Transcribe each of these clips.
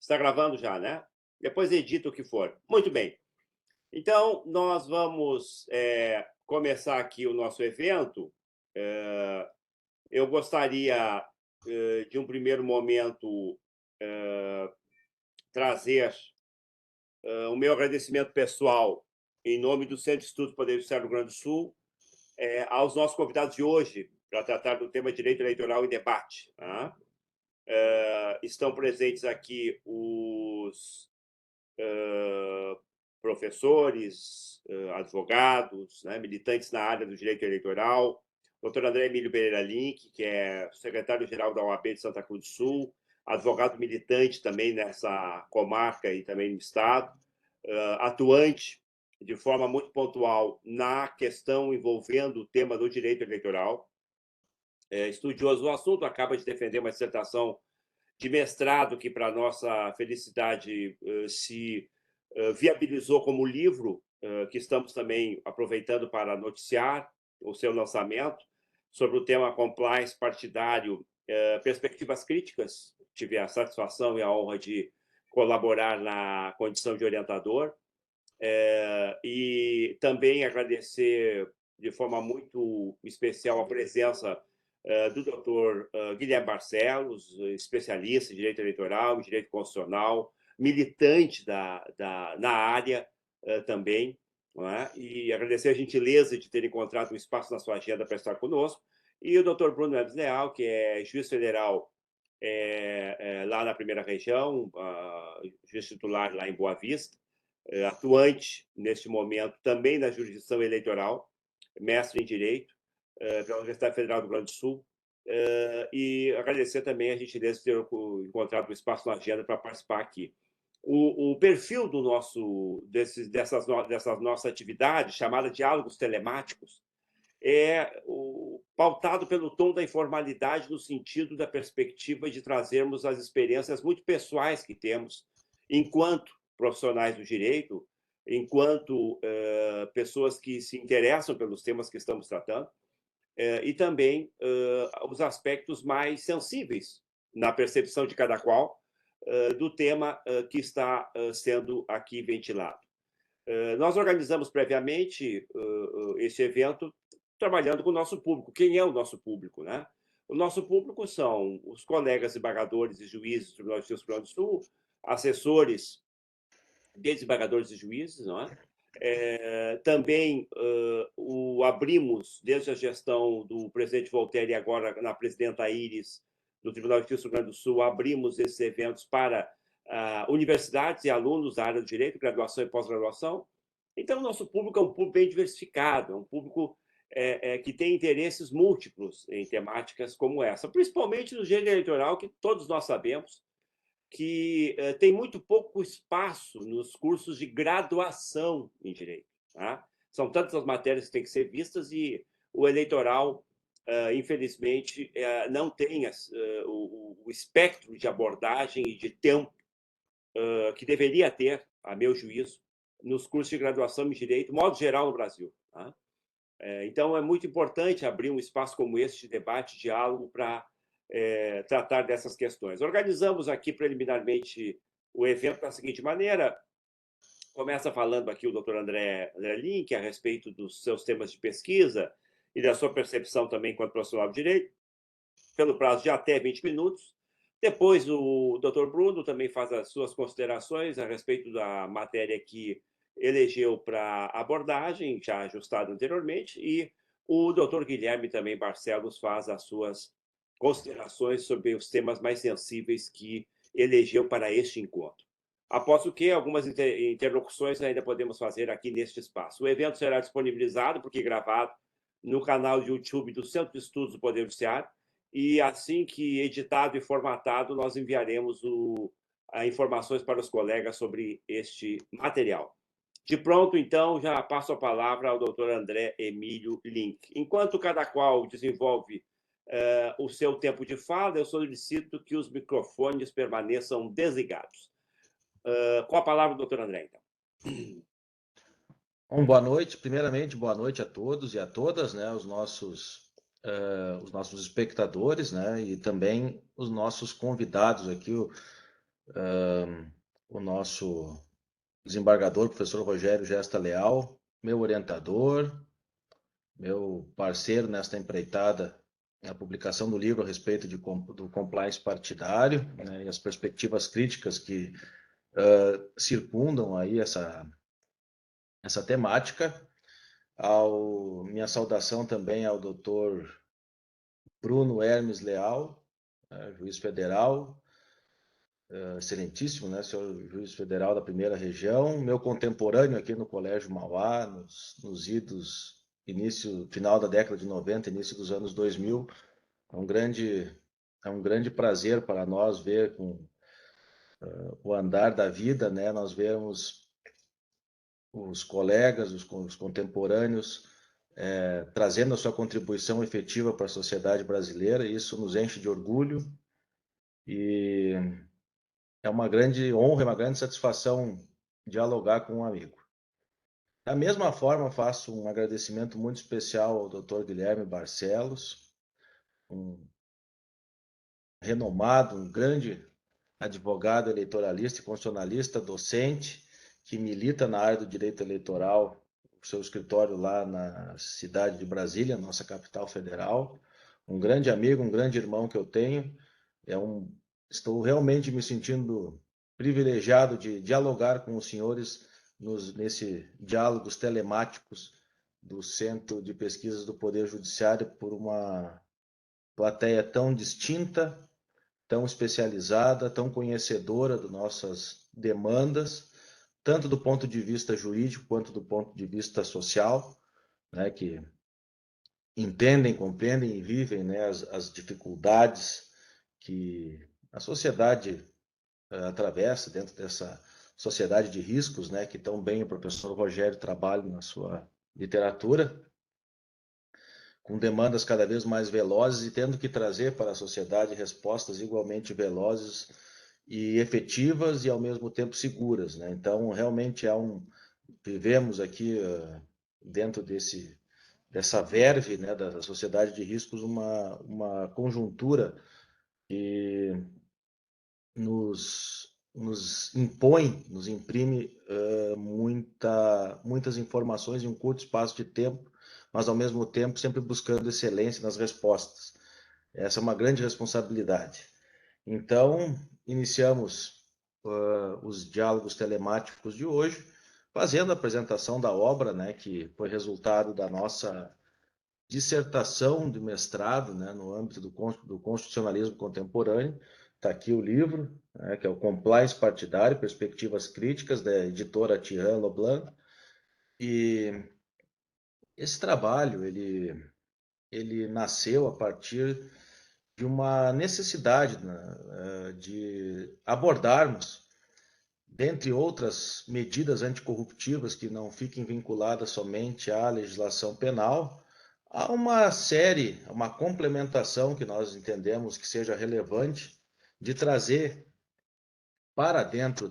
Está gravando já, né? Depois edita o que for. Muito bem. Então, nós vamos começar aqui o nosso evento. Eu gostaria, de um primeiro momento, trazer o meu agradecimento pessoal, em nome do Centro de Estudos do Poder Judiciário do Rio Grande do Sul, aos nossos convidados de hoje, para tratar do tema Direito Eleitoral em Debate. Tá? Estão presentes aqui os professores, advogados, né, militantes na área do direito eleitoral, doutor André Emílio Pereira Link, que é secretário-geral da OAB de Santa Cruz do Sul, advogado militante também nessa comarca e também no Estado, atuante de forma muito pontual na questão envolvendo o tema do direito eleitoral, estudioso do assunto, acaba de defender uma dissertação de mestrado que, para nossa felicidade, se viabilizou como livro, que estamos também aproveitando para noticiar o seu lançamento, sobre o tema compliance partidário, perspectivas críticas. Tive a satisfação e a honra de colaborar na condição de orientador, e também agradecer de forma muito especial a presença do doutor Guilherme Barcelos, especialista em direito eleitoral, em direito constitucional, militante na área também, não é? E agradecer a gentileza de ter encontrado um espaço na sua agenda para estar conosco, e o doutor Bruno Neves Leal, que é juiz federal lá na primeira região, juiz titular lá em Boa Vista, atuante neste momento também na jurisdição eleitoral, mestre em Direito, pela Universidade Federal do Rio Grande do Sul, e agradecer também a gentileza de ter encontrado um espaço na agenda para participar aqui. O perfil do dessas nossa atividade, chamada Diálogos Telemáticos, pautado pelo tom da informalidade, no sentido da perspectiva de trazermos as experiências muito pessoais que temos enquanto profissionais do direito, enquanto pessoas que se interessam pelos temas que estamos tratando, e também os aspectos mais sensíveis na percepção de cada qual do tema que está sendo aqui ventilado. Nós organizamos previamente esse evento trabalhando com o nosso público. Quem é o nosso público, né? O nosso público são os colegas desembargadores e juízes do Tribunal de Justiça do Rio Grande do Sul, assessores de desembargadores e juízes, não é? Também abrimos, desde a gestão do presidente Voltaire e agora na presidenta Iris, do Tribunal de Justiça do Rio Grande do Sul, abrimos esses eventos para universidades e alunos da área do direito, graduação e pós-graduação. Então, o nosso público é um público bem diversificado, é um público que tem interesses múltiplos em temáticas como essa, principalmente no direito eleitoral, que todos nós sabemos que tem muito pouco espaço nos cursos de graduação em direito. Tá? São tantas as matérias que têm que ser vistas e o eleitoral, infelizmente, não tem o espectro de abordagem e de tempo que deveria ter, a meu juízo, nos cursos de graduação em direito, modo geral, no Brasil. Tá? Então, é muito importante abrir um espaço como esse de debate, diálogo, para tratar dessas questões. Organizamos aqui preliminarmente o evento da seguinte maneira: começa falando aqui o doutor André Link a respeito dos seus temas de pesquisa e da sua percepção também enquanto profissional de direito, pelo prazo de até 20 minutos. Depois o doutor Bruno também faz as suas considerações a respeito da matéria que elegeu para abordagem, já ajustado anteriormente, e o doutor Guilherme também Barcelos faz as suas considerações sobre os temas mais sensíveis que elegeu para este encontro. Após o que, algumas interlocuções ainda podemos fazer aqui neste espaço. O evento será disponibilizado, porque gravado, no canal de YouTube do Centro de Estudos do Poder Judiciário, e assim que editado e formatado, nós enviaremos informações para os colegas sobre este material. De pronto, então, já passo a palavra ao doutor André Emílio Link. Enquanto cada qual desenvolve o seu tempo de fala, eu solicito que os microfones permaneçam desligados. Com a palavra, doutor André, então. Bom, boa noite. Primeiramente, boa noite a todos e a todas, né, os nossos espectadores, né, e também os nossos convidados aqui, o nosso desembargador, professor Rogério Gesta Leal, meu orientador, meu parceiro nesta empreitada, a publicação do livro a respeito do compliance partidário, né, e as perspectivas críticas que circundam aí essa temática. Minha saudação também ao doutor Bruno Hermes Leal, juiz federal, excelentíssimo, né, senhor juiz federal da primeira região, meu contemporâneo aqui no Colégio Mauá, final da década de 90, início dos anos 2000. É um grande prazer para nós ver com o andar da vida, né, nós vemos os colegas, os contemporâneos, trazendo a sua contribuição efetiva para a sociedade brasileira, e isso nos enche de orgulho, e é uma grande honra, uma grande satisfação dialogar com um amigo. Da mesma forma, faço um agradecimento muito especial ao Dr. Guilherme Barcelos, um renomado, um grande advogado eleitoralista e constitucionalista, docente, que milita na área do direito eleitoral, seu escritório lá na cidade de Brasília, nossa capital federal. Um grande amigo, um grande irmão que eu tenho. Estou realmente me sentindo privilegiado de dialogar com os senhores nesse diálogos telemáticos do Centro de Pesquisas do Poder Judiciário por uma plateia tão distinta, tão especializada, tão conhecedora das nossas demandas, tanto do ponto de vista jurídico quanto do ponto de vista social, né, que entendem, compreendem e vivem, né, as dificuldades que a sociedade atravessa dentro dessa sociedade de riscos, né, que tão bem o professor Rogério trabalha na sua literatura, com demandas cada vez mais velozes e tendo que trazer para a sociedade respostas igualmente velozes e efetivas e ao mesmo tempo seguras, né? Então, realmente vivemos aqui dentro dessa verve, né, da sociedade de riscos, uma conjuntura que nos impõe, nos imprime muitas informações em um curto espaço de tempo, mas ao mesmo tempo sempre buscando excelência nas respostas. Essa é uma grande responsabilidade. Então, iniciamos os diálogos telemáticos de hoje, fazendo a apresentação da obra, né, que foi resultado da nossa dissertação de mestrado, né, no âmbito do constitucionalismo contemporâneo. Está aqui o livro, né, que é o Compliance Partidário, Perspectivas Críticas, da editora Tiran Loblan. E esse trabalho, ele nasceu a partir de uma necessidade, né, de abordarmos, dentre outras medidas anticorruptivas que não fiquem vinculadas somente à legislação penal, há uma série, uma complementação que nós entendemos que seja relevante de trazer para dentro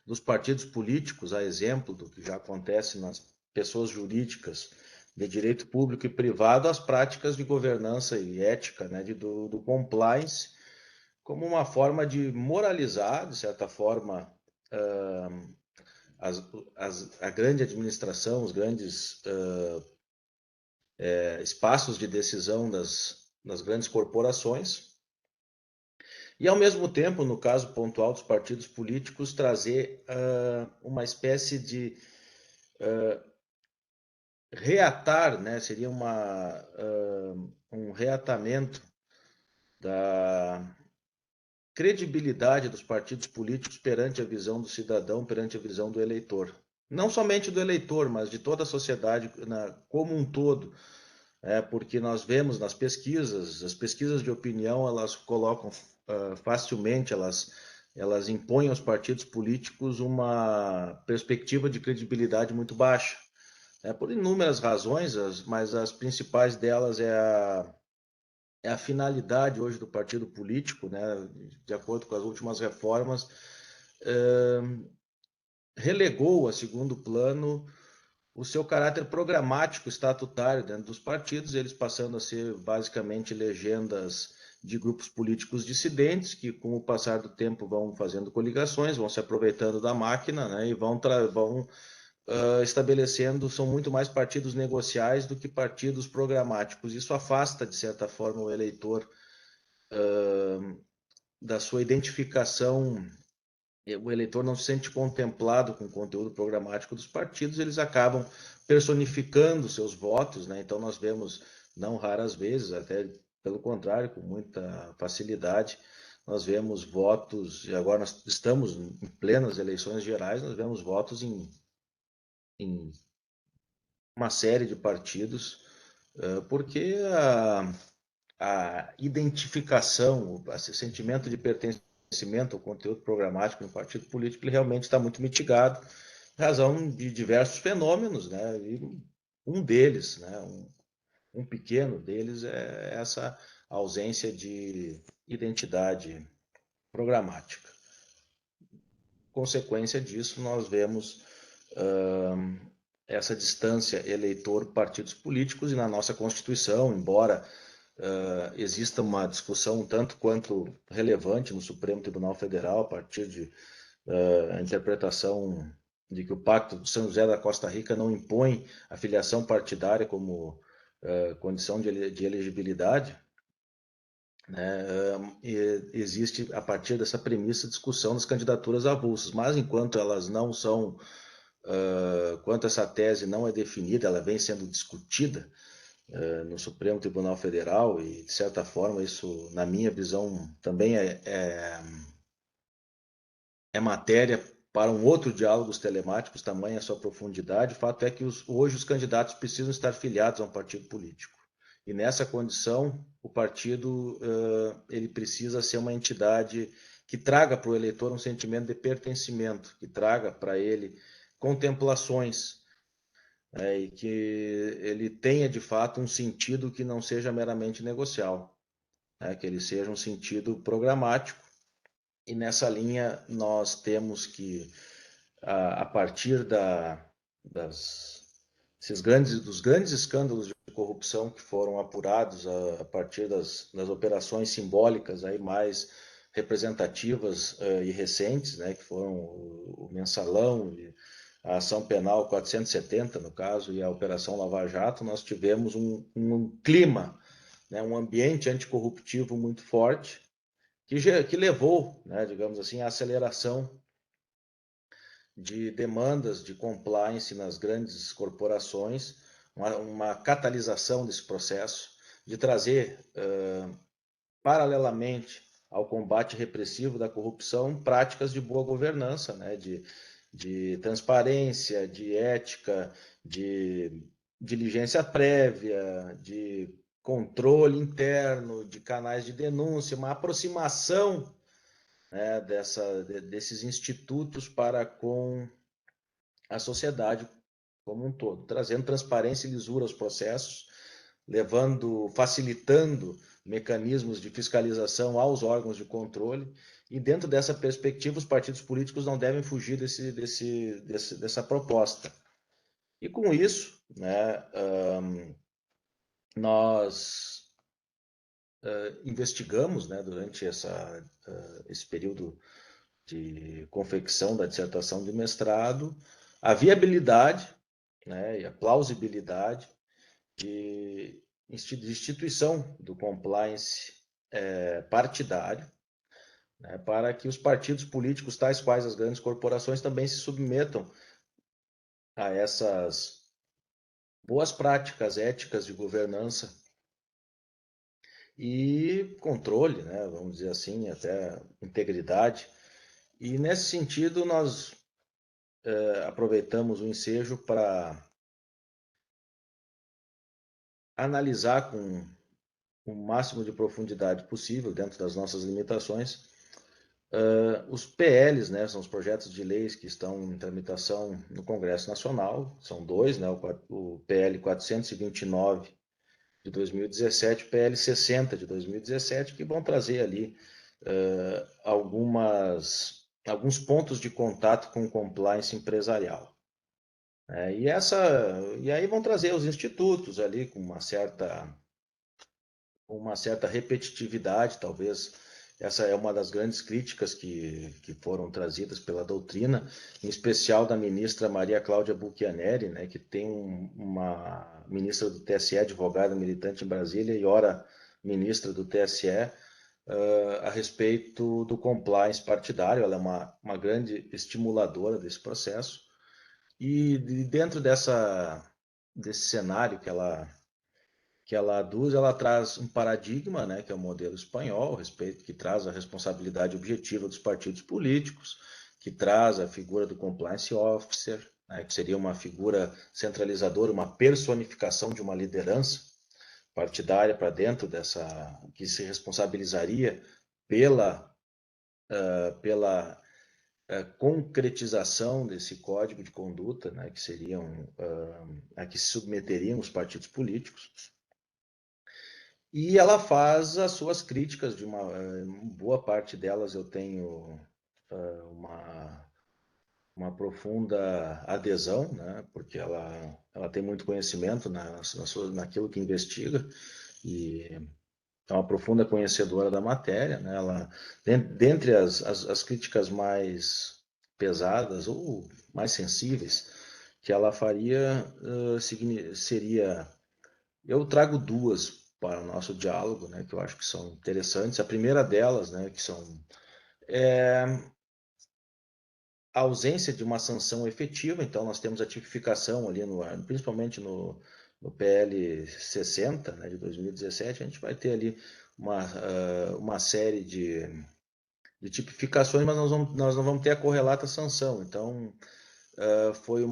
dos partidos políticos, a exemplo do que já acontece nas pessoas jurídicas de direito público e privado, as práticas de governança e ética, né, do compliance, como uma forma de moralizar, de certa forma, a grande administração, os grandes espaços de decisão das grandes corporações, e, ao mesmo tempo, no caso pontual dos partidos políticos, trazer uma espécie de reatar, né? Seria um reatamento da credibilidade dos partidos políticos perante a visão do cidadão, perante a visão do eleitor. Não somente do eleitor, mas de toda a sociedade como um todo. Porque nós vemos nas pesquisas, as pesquisas de opinião, elas colocam facilmente, elas impõem aos partidos políticos uma perspectiva de credibilidade muito baixa. Por inúmeras razões, mas as principais delas é a finalidade hoje do partido político, né, de acordo com as últimas reformas, relegou a segundo plano o seu caráter programático estatutário dentro dos partidos, eles passando a ser basicamente legendas de grupos políticos dissidentes que, com o passar do tempo, vão fazendo coligações, vão se aproveitando da máquina, né, e vão estabelecendo, são muito mais partidos negociais do que partidos programáticos. Isso afasta, de certa forma, o eleitor da sua identificação. O eleitor não se sente contemplado com o conteúdo programático dos partidos, eles acabam personificando seus votos, né? Então nós vemos, não raras vezes, até pelo contrário, com muita facilidade, nós vemos votos, e agora nós estamos em plenas eleições gerais, nós vemos votos em uma série de partidos, porque a identificação, esse sentimento de pertencimento ao conteúdo programático no partido político, ele realmente está muito mitigado, em razão de diversos fenômenos, né? E um deles, né? Um pequeno deles é essa ausência de identidade programática. Consequência disso, nós vemos essa distância eleitor-partidos políticos, e na nossa Constituição, embora exista uma discussão um tanto quanto relevante no Supremo Tribunal Federal, a partir de a interpretação de que o Pacto de São José da Costa Rica não impõe a filiação partidária como condição de elegibilidade, né? Existe, a partir dessa premissa, discussão das candidaturas avulsas, mas enquanto elas não são, quanto essa tese não é definida, ela vem sendo discutida no Supremo Tribunal Federal, e de certa forma isso, na minha visão, também é matéria para um outro diálogo telemáticos, tamanha a sua profundidade. O fato é que hoje os candidatos precisam estar filiados a um partido político. E nessa condição, o partido ele precisa ser uma entidade que traga para o eleitor um sentimento de pertencimento, que traga para ele contemplações, e que ele tenha de fato um sentido que não seja meramente negocial, que ele seja um sentido programático. E nessa linha nós temos que, a partir dos grandes escândalos de corrupção que foram apurados a partir das operações simbólicas aí mais representativas e recentes, né, que foram o Mensalão, a ação penal 470, no caso, e a Operação Lava Jato, nós tivemos um clima, né, um ambiente anticorruptivo muito forte, que levou, né, digamos assim, à aceleração de demandas de compliance nas grandes corporações, uma catalisação desse processo, de trazer, paralelamente ao combate repressivo da corrupção, práticas de boa governança, né, de transparência, de ética, de diligência prévia, de controle interno, de canais de denúncia, uma aproximação, né, desses institutos para com a sociedade como um todo, trazendo transparência e lisura aos processos, facilitando mecanismos de fiscalização aos órgãos de controle. E dentro dessa perspectiva, os partidos políticos não devem fugir dessa proposta. E com isso, né, nós investigamos, né, durante esse período de confecção da dissertação de mestrado, a viabilidade, né, e a plausibilidade de instituição do compliance partidário, né, para que os partidos políticos, tais quais as grandes corporações, também se submetam a essas boas práticas éticas de governança e controle, né, vamos dizer assim, até integridade. E nesse sentido nós aproveitamos o ensejo para analisar com o máximo de profundidade possível, dentro das nossas limitações, os PLs, né, são os projetos de leis que estão em tramitação no Congresso Nacional, são dois, né, o PL 429 de 2017, PL 60 de 2017, que vão trazer ali alguns pontos de contato com o compliance empresarial. E aí vão trazer os institutos ali com uma certa uma certa repetitividade, talvez. Essa é uma das grandes críticas que foram trazidas pela doutrina, em especial da ministra Maria Cláudia Buchianeri, né, que tem uma ministra do TSE, advogada militante em Brasília, e ora ministra do TSE, a respeito do compliance partidário. Ela é uma grande estimuladora desse processo. E dentro desse cenário que ela aduz, ela traz um paradigma, né, que é o modelo espanhol, que traz a responsabilidade objetiva dos partidos políticos, que traz a figura do compliance officer, né, que seria uma figura centralizadora, uma personificação de uma liderança partidária para dentro que se responsabilizaria pela concretização desse código de conduta, né, que seriam a que se submeteriam os partidos políticos. E ela faz as suas críticas, de uma boa parte delas eu tenho uma profunda adesão, né, porque ela tem muito conhecimento naquilo que investiga, e é uma profunda conhecedora da matéria, né? Ela, dentre as críticas mais pesadas ou mais sensíveis que ela faria, seria... Eu trago duas para o nosso diálogo, né, que eu acho que são interessantes. A primeira delas, né, que são a ausência de uma sanção efetiva. Então, nós temos a tipificação ali, principalmente no PL 60, né, de 2017, a gente vai ter ali uma série de tipificações, mas nós não vamos ter a correlata sanção. Então, foi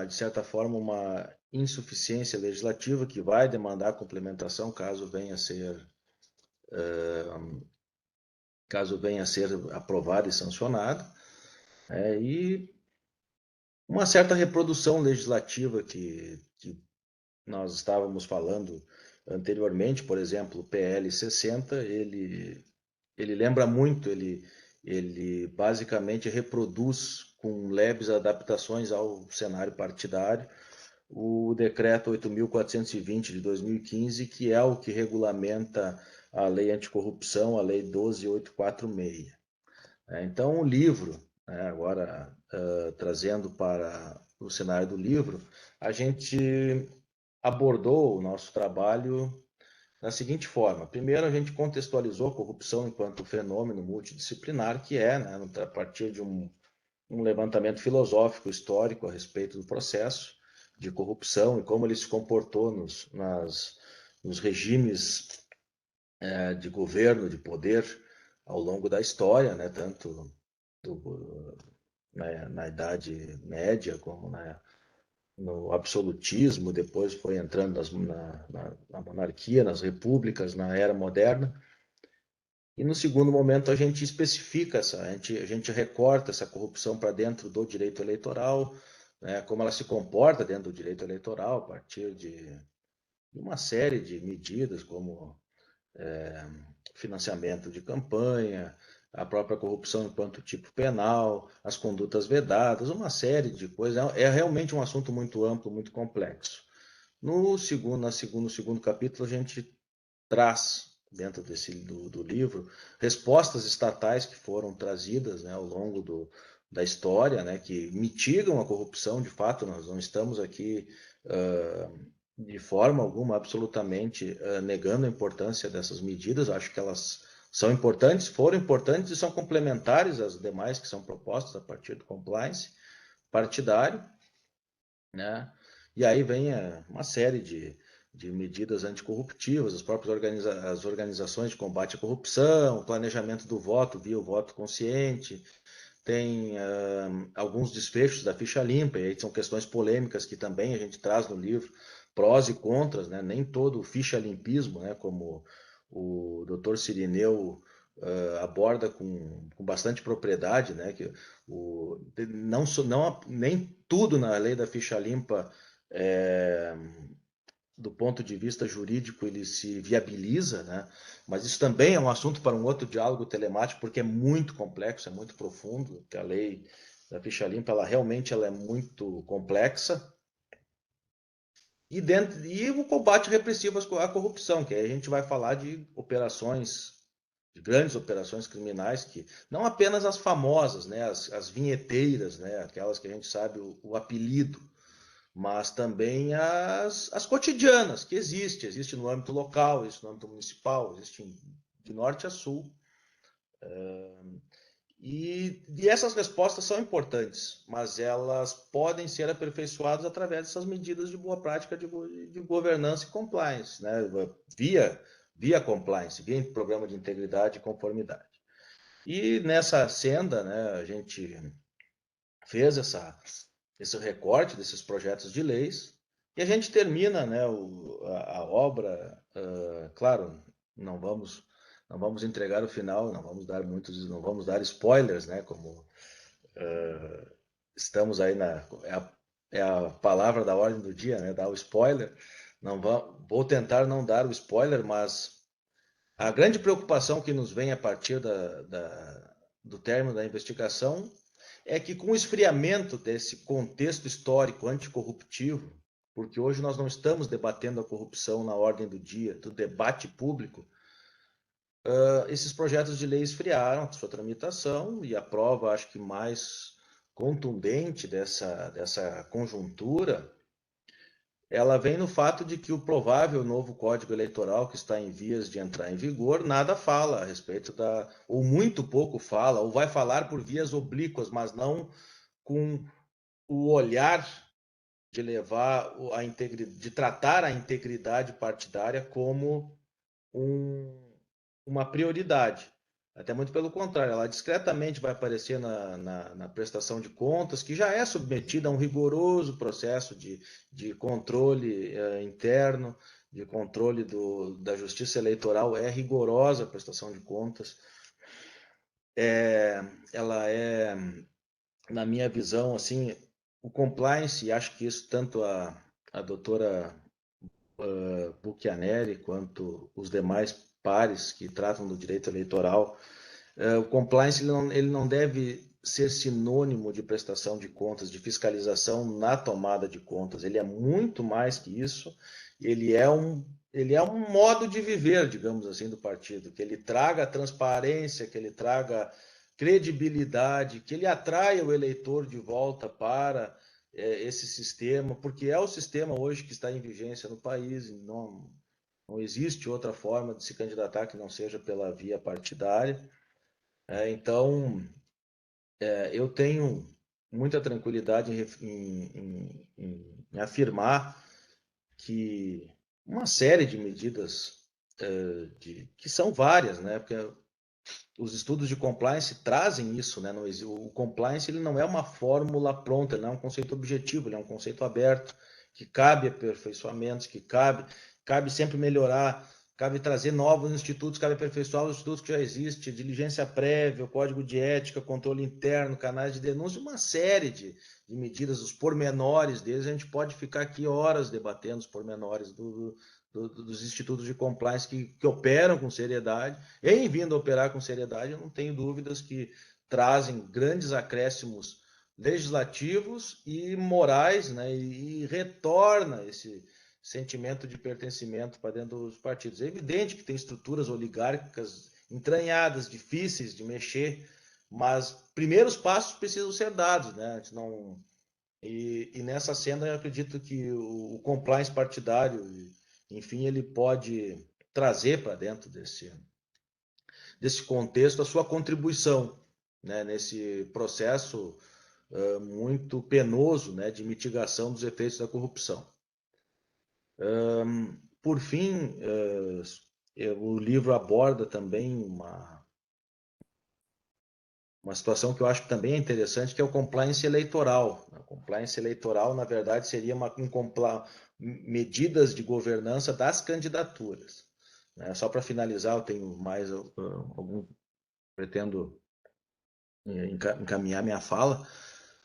de certa forma, uma insuficiência legislativa que vai demandar complementação caso venha a ser aprovado e sancionado. E uma certa reprodução legislativa que nós estávamos falando anteriormente, por exemplo, o PL 60, ele lembra muito, ele basicamente reproduz com leves adaptações ao cenário partidário o decreto 8.420 de 2015, que é o que regulamenta a lei anticorrupção, a lei 12.846. Então, o livro, agora trazendo para o cenário do livro, a gente abordou o nosso trabalho da seguinte forma. Primeiro, a gente contextualizou a corrupção enquanto fenômeno multidisciplinar, que é, né, a partir de um levantamento filosófico histórico a respeito do processo de corrupção e como ele se comportou nos regimes de governo, de poder ao longo da história, né, tanto na Idade Média como no absolutismo, depois foi entrando na monarquia, nas repúblicas, na era moderna. E no segundo momento a gente especifica a gente recorta essa corrupção para dentro do direito eleitoral, né, como ela se comporta dentro do direito eleitoral a partir de uma série de medidas, como financiamento de campanha, a própria corrupção enquanto tipo penal, as condutas vedadas, uma série de coisas. É realmente um assunto muito amplo, muito complexo. No segundo capítulo, a gente traz, dentro do livro, respostas estatais que foram trazidas, né, ao longo da história, né, que mitigam a corrupção. De fato, nós não estamos aqui de forma alguma, absolutamente, negando a importância dessas medidas. Acho que elas são importantes, foram importantes e são complementares às demais que são propostas a partir do compliance partidário, né? E aí vem uma série de medidas anticorruptivas, as próprias as organizações de combate à corrupção, planejamento do voto via o voto consciente, tem alguns desfechos da ficha limpa, e aí são questões polêmicas que também a gente traz no livro, prós e contras, né? Nem todo ficha limpismo, né, como o Dr. Cirineu aborda com bastante propriedade, né, que nem tudo na lei da ficha limpa, do ponto de vista jurídico, ele se viabiliza, né? Mas isso também é um assunto para um outro diálogo telemático, porque é muito complexo, é muito profundo, que a lei da ficha limpa, ela realmente é muito complexa. e o combate repressivo à corrupção, que aí a gente vai falar de operações, de grandes operações criminais, que não apenas as famosas, né, as vinheteiras, né, aquelas que a gente sabe o apelido, mas também as cotidianas, que existe no âmbito local, existe no âmbito municipal, existe de norte a sul. E essas respostas são importantes, mas elas podem ser aperfeiçoadas através dessas medidas de boa prática de governança e compliance, né? via compliance, via programa de integridade e conformidade. E nessa senda, né, a gente fez esse recorte desses projetos de leis e a gente termina, né, a obra, claro, não vamos entregar o final, não vamos dar spoilers, né, como estamos aí é a palavra da ordem do dia, né, dar o spoiler. Não vou tentar não dar o spoiler, mas a grande preocupação que nos vem a partir do término da investigação é que, com o esfriamento desse contexto histórico anticorruptivo, porque hoje nós não estamos debatendo a corrupção na ordem do dia, do debate público, esses projetos de lei esfriaram sua tramitação, e a prova, acho que mais contundente dessa conjuntura, ela vem no fato de que o provável novo Código Eleitoral, que está em vias de entrar em vigor, nada fala a respeito ou muito pouco fala, ou vai falar por vias oblíquas, mas não com o olhar de levar de tratar a integridade partidária como uma prioridade. Até muito pelo contrário, ela discretamente vai aparecer na prestação de contas, que já é submetida a um rigoroso processo de controle interno, de controle da justiça eleitoral. É rigorosa a prestação de contas. Ela é, na minha visão, assim, o compliance, e acho que isso tanto a doutora Buchianeri quanto os demais pares que tratam do direito eleitoral, o compliance ele não deve ser sinônimo de prestação de contas, de fiscalização na tomada de contas. Ele é muito mais que isso. Ele é um modo de viver, digamos assim, do partido, que ele traga transparência, que ele traga credibilidade, que ele atraia o eleitor de volta para esse sistema, porque é o sistema hoje que está em vigência no país, e não existe outra forma de se candidatar que não seja pela via partidária. Então, eu tenho muita tranquilidade em afirmar que uma série de medidas, que são várias, né? Porque os estudos de compliance trazem isso, né? O compliance ele não é uma fórmula pronta, ele não é um conceito objetivo, ele é um conceito aberto, que cabe aperfeiçoamentos, que cabe sempre melhorar, cabe trazer novos institutos, cabe aperfeiçoar os institutos que já existem, diligência prévia, código de ética, controle interno, canais de denúncia, uma série de medidas, os pormenores deles. A gente pode ficar aqui horas debatendo os pormenores dos institutos de compliance que operam com seriedade. Em vindo a operar com seriedade, eu não tenho dúvidas que trazem grandes acréscimos legislativos e morais, né, e retorna esse sentimento de pertencimento para dentro dos partidos. É evidente que tem estruturas oligárquicas entranhadas, difíceis de mexer, mas primeiros passos precisam ser dados, né? A gente não... E nessa cena eu acredito que o compliance partidário, enfim, ele pode trazer para dentro desse contexto a sua contribuição, né, nesse processo muito penoso, né, de mitigação dos efeitos da corrupção. Por fim, o livro aborda também uma situação que eu acho que também é interessante, que é o compliance eleitoral. O compliance eleitoral, na verdade, seria medidas de governança das candidaturas. Só para finalizar, eu tenho mais algum... Pretendo encaminhar minha fala,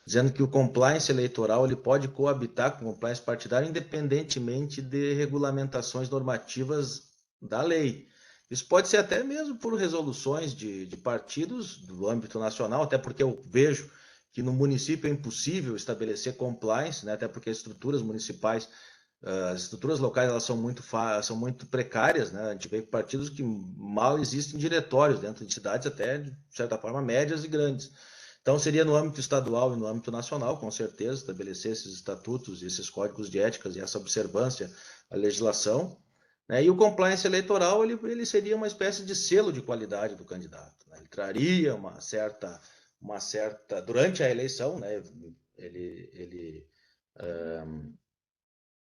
dizendo que o compliance eleitoral ele pode coabitar com o compliance partidário independentemente de regulamentações normativas da lei. Isso pode ser até mesmo por resoluções de partidos do âmbito nacional, até porque eu vejo que no município é impossível estabelecer compliance, né? Até porque as estruturas municipais as estruturas locais elas são muito precárias, né? A gente vê partidos que mal existem diretórios dentro de cidades até, de certa forma, médias e grandes. Então, seria no âmbito estadual e no âmbito nacional, com certeza, estabelecer esses estatutos, esses códigos de éticas e essa observância à legislação, né? E o compliance eleitoral, ele seria uma espécie de selo de qualidade do candidato, né? Ele traria uma certa, durante a eleição, né?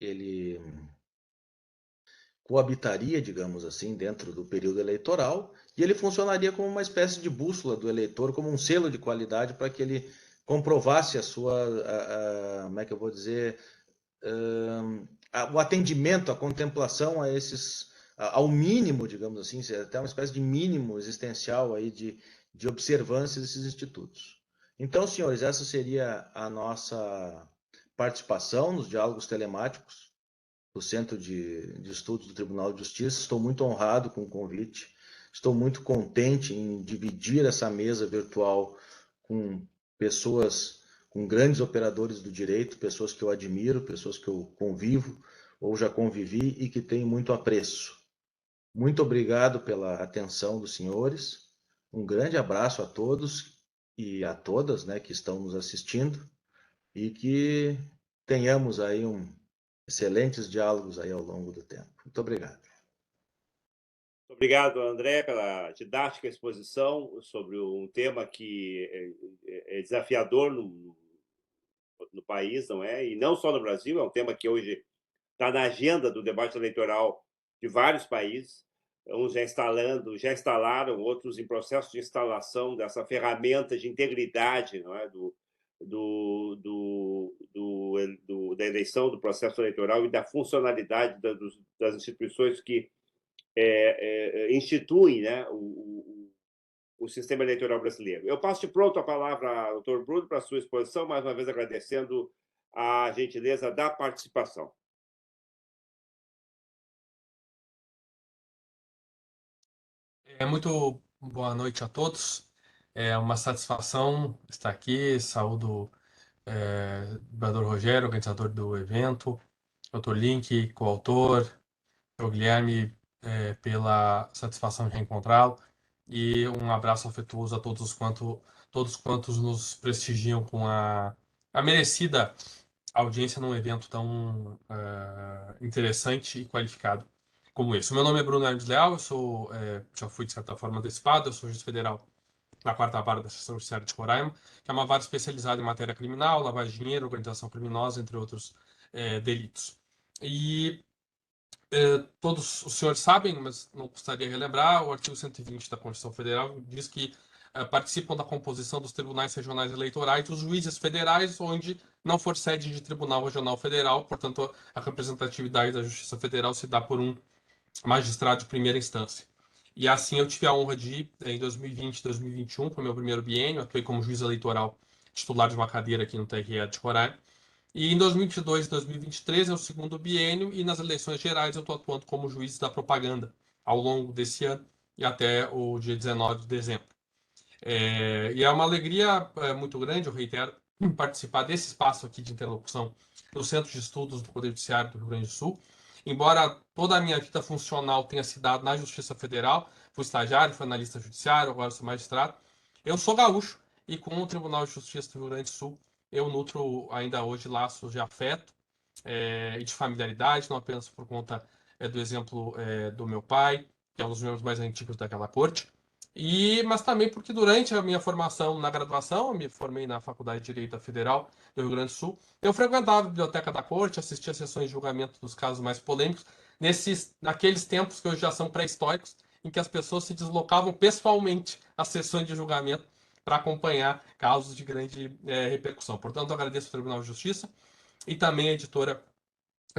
Ele coabitaria, digamos assim, dentro do período eleitoral, e ele funcionaria como uma espécie de bússola do eleitor, como um selo de qualidade para que ele comprovasse a sua, como é que eu vou dizer, o atendimento, a contemplação a esses, ao mínimo, digamos assim, até uma espécie de mínimo existencial aí de observância desses institutos. Então, senhores, essa seria a nossa participação nos diálogos telemáticos do Centro de Estudos do Tribunal de Justiça. Estou muito honrado com o convite, estou muito contente em dividir essa mesa virtual com pessoas, com grandes operadores do direito, pessoas que eu admiro, pessoas que eu convivo ou já convivi e que tenho muito apreço. Muito obrigado pela atenção dos senhores, um grande abraço a todos e a todas, né, que estão nos assistindo, e que tenhamos aí excelentes diálogos aí ao longo do tempo. Muito obrigado. Obrigado, André, pela didática exposição sobre um tema que é desafiador no país, não é? E não só no Brasil, é um tema que hoje está na agenda do debate eleitoral de vários países. Uns já instalaram, outros em processo de instalação dessa ferramenta de integridade, não é? Da eleição, do processo eleitoral e da funcionalidade das instituições que instituem, né, o sistema eleitoral brasileiro. Eu passo de pronto a palavra ao doutor Bruno para a sua exposição, mais uma vez agradecendo a gentileza da participação. Muito boa noite a todos. É uma satisfação estar aqui. Saúdo o vereador Rogério, organizador do evento, Dr. Link, coautor, o Guilherme, pela satisfação de reencontrá-lo, e um abraço afetuoso a todos quantos nos prestigiam com a merecida audiência num evento tão interessante e qualificado como esse. O meu nome é Bruno Hermes Leal, eu já fui, de certa forma, antecipado, eu sou juiz federal na 4ª Vara da Seção Judiciária de Roraima, que é uma vara especializada em matéria criminal, lavagem de dinheiro, organização criminosa, entre outros delitos. E todos os senhores sabem, mas não custaria relembrar, o artigo 120 da Constituição Federal diz que participam da composição dos tribunais regionais eleitorais os juízes federais, onde não for sede de tribunal regional federal, portanto, a representatividade da Justiça Federal se dá por um magistrado de primeira instância. E assim eu tive a honra de ir em 2020 e 2021 para o meu primeiro biênio, atuei como juiz eleitoral titular de uma cadeira aqui no TRE de Roraima. E em 2022 e 2023 é o segundo biênio, e nas eleições gerais eu estou atuando como juiz da propaganda ao longo desse ano e até o dia 19 de dezembro. E é uma alegria muito grande, eu reitero, participar desse espaço aqui de interlocução no Centro de Estudos do Poder Judiciário do Rio Grande do Sul. Embora toda a minha vida funcional tenha se dado na Justiça Federal, fui estagiário, fui analista judiciário, agora sou magistrado, eu sou gaúcho e com o Tribunal de Justiça do Rio Grande do Sul eu nutro ainda hoje laços de afeto e de familiaridade, não apenas por conta do exemplo do meu pai, que é um dos membros mais antigos daquela corte, mas também porque durante a minha formação na graduação, eu me formei na Faculdade de Direito Federal do Rio Grande do Sul, eu frequentava a biblioteca da corte, assistia a sessões de julgamento dos casos mais polêmicos, naqueles tempos que hoje já são pré-históricos, em que as pessoas se deslocavam pessoalmente às sessões de julgamento para acompanhar casos de grande repercussão. Portanto, eu agradeço ao Tribunal de Justiça e também a editora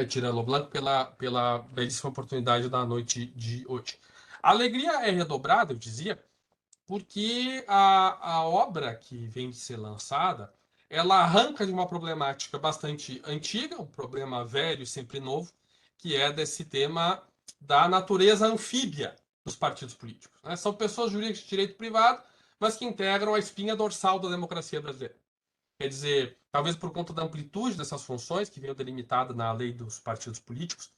Tira Loblanc pela belíssima oportunidade da noite de hoje. A alegria é redobrada, eu dizia, porque a obra que vem de ser lançada, ela arranca de uma problemática bastante antiga, um problema velho e sempre novo, que é desse tema da natureza anfíbia dos partidos políticos, né? São pessoas jurídicas de direito privado, mas que integram a espinha dorsal da democracia brasileira. Quer dizer, talvez por conta da amplitude dessas funções, que veio delimitada na lei dos partidos políticos,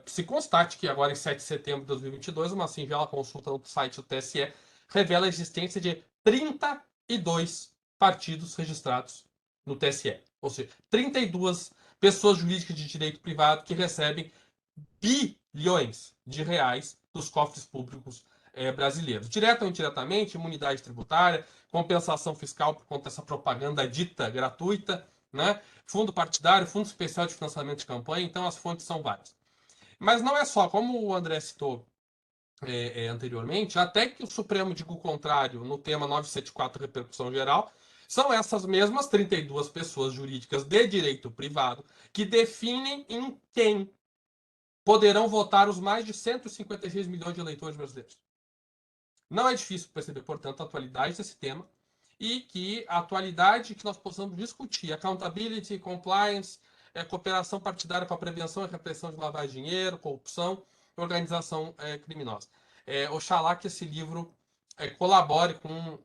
se constate que agora, em 7 de setembro de 2022, uma singela consulta no site do TSE revela a existência de 32 partidos registrados no TSE. Ou seja, 32 pessoas jurídicas de direito privado que recebem bilhões de reais dos cofres públicos brasileiros. Direta ou indiretamente, imunidade tributária, compensação fiscal por conta dessa propaganda dita gratuita, né? Fundo partidário, fundo especial de financiamento de campanha, então as fontes são várias. Mas não é só, como o André citou anteriormente, até que o Supremo diga o contrário no tema 974, repercussão geral, são essas mesmas 32 pessoas jurídicas de direito privado que definem em quem poderão votar os mais de 156 milhões de eleitores brasileiros. Não é difícil perceber, portanto, a atualidade desse tema e que a atualidade que nós possamos discutir, accountability, compliance, cooperação partidária para a prevenção e repressão de lavagem de dinheiro, corrupção e organização criminosa. Oxalá que esse livro colabore com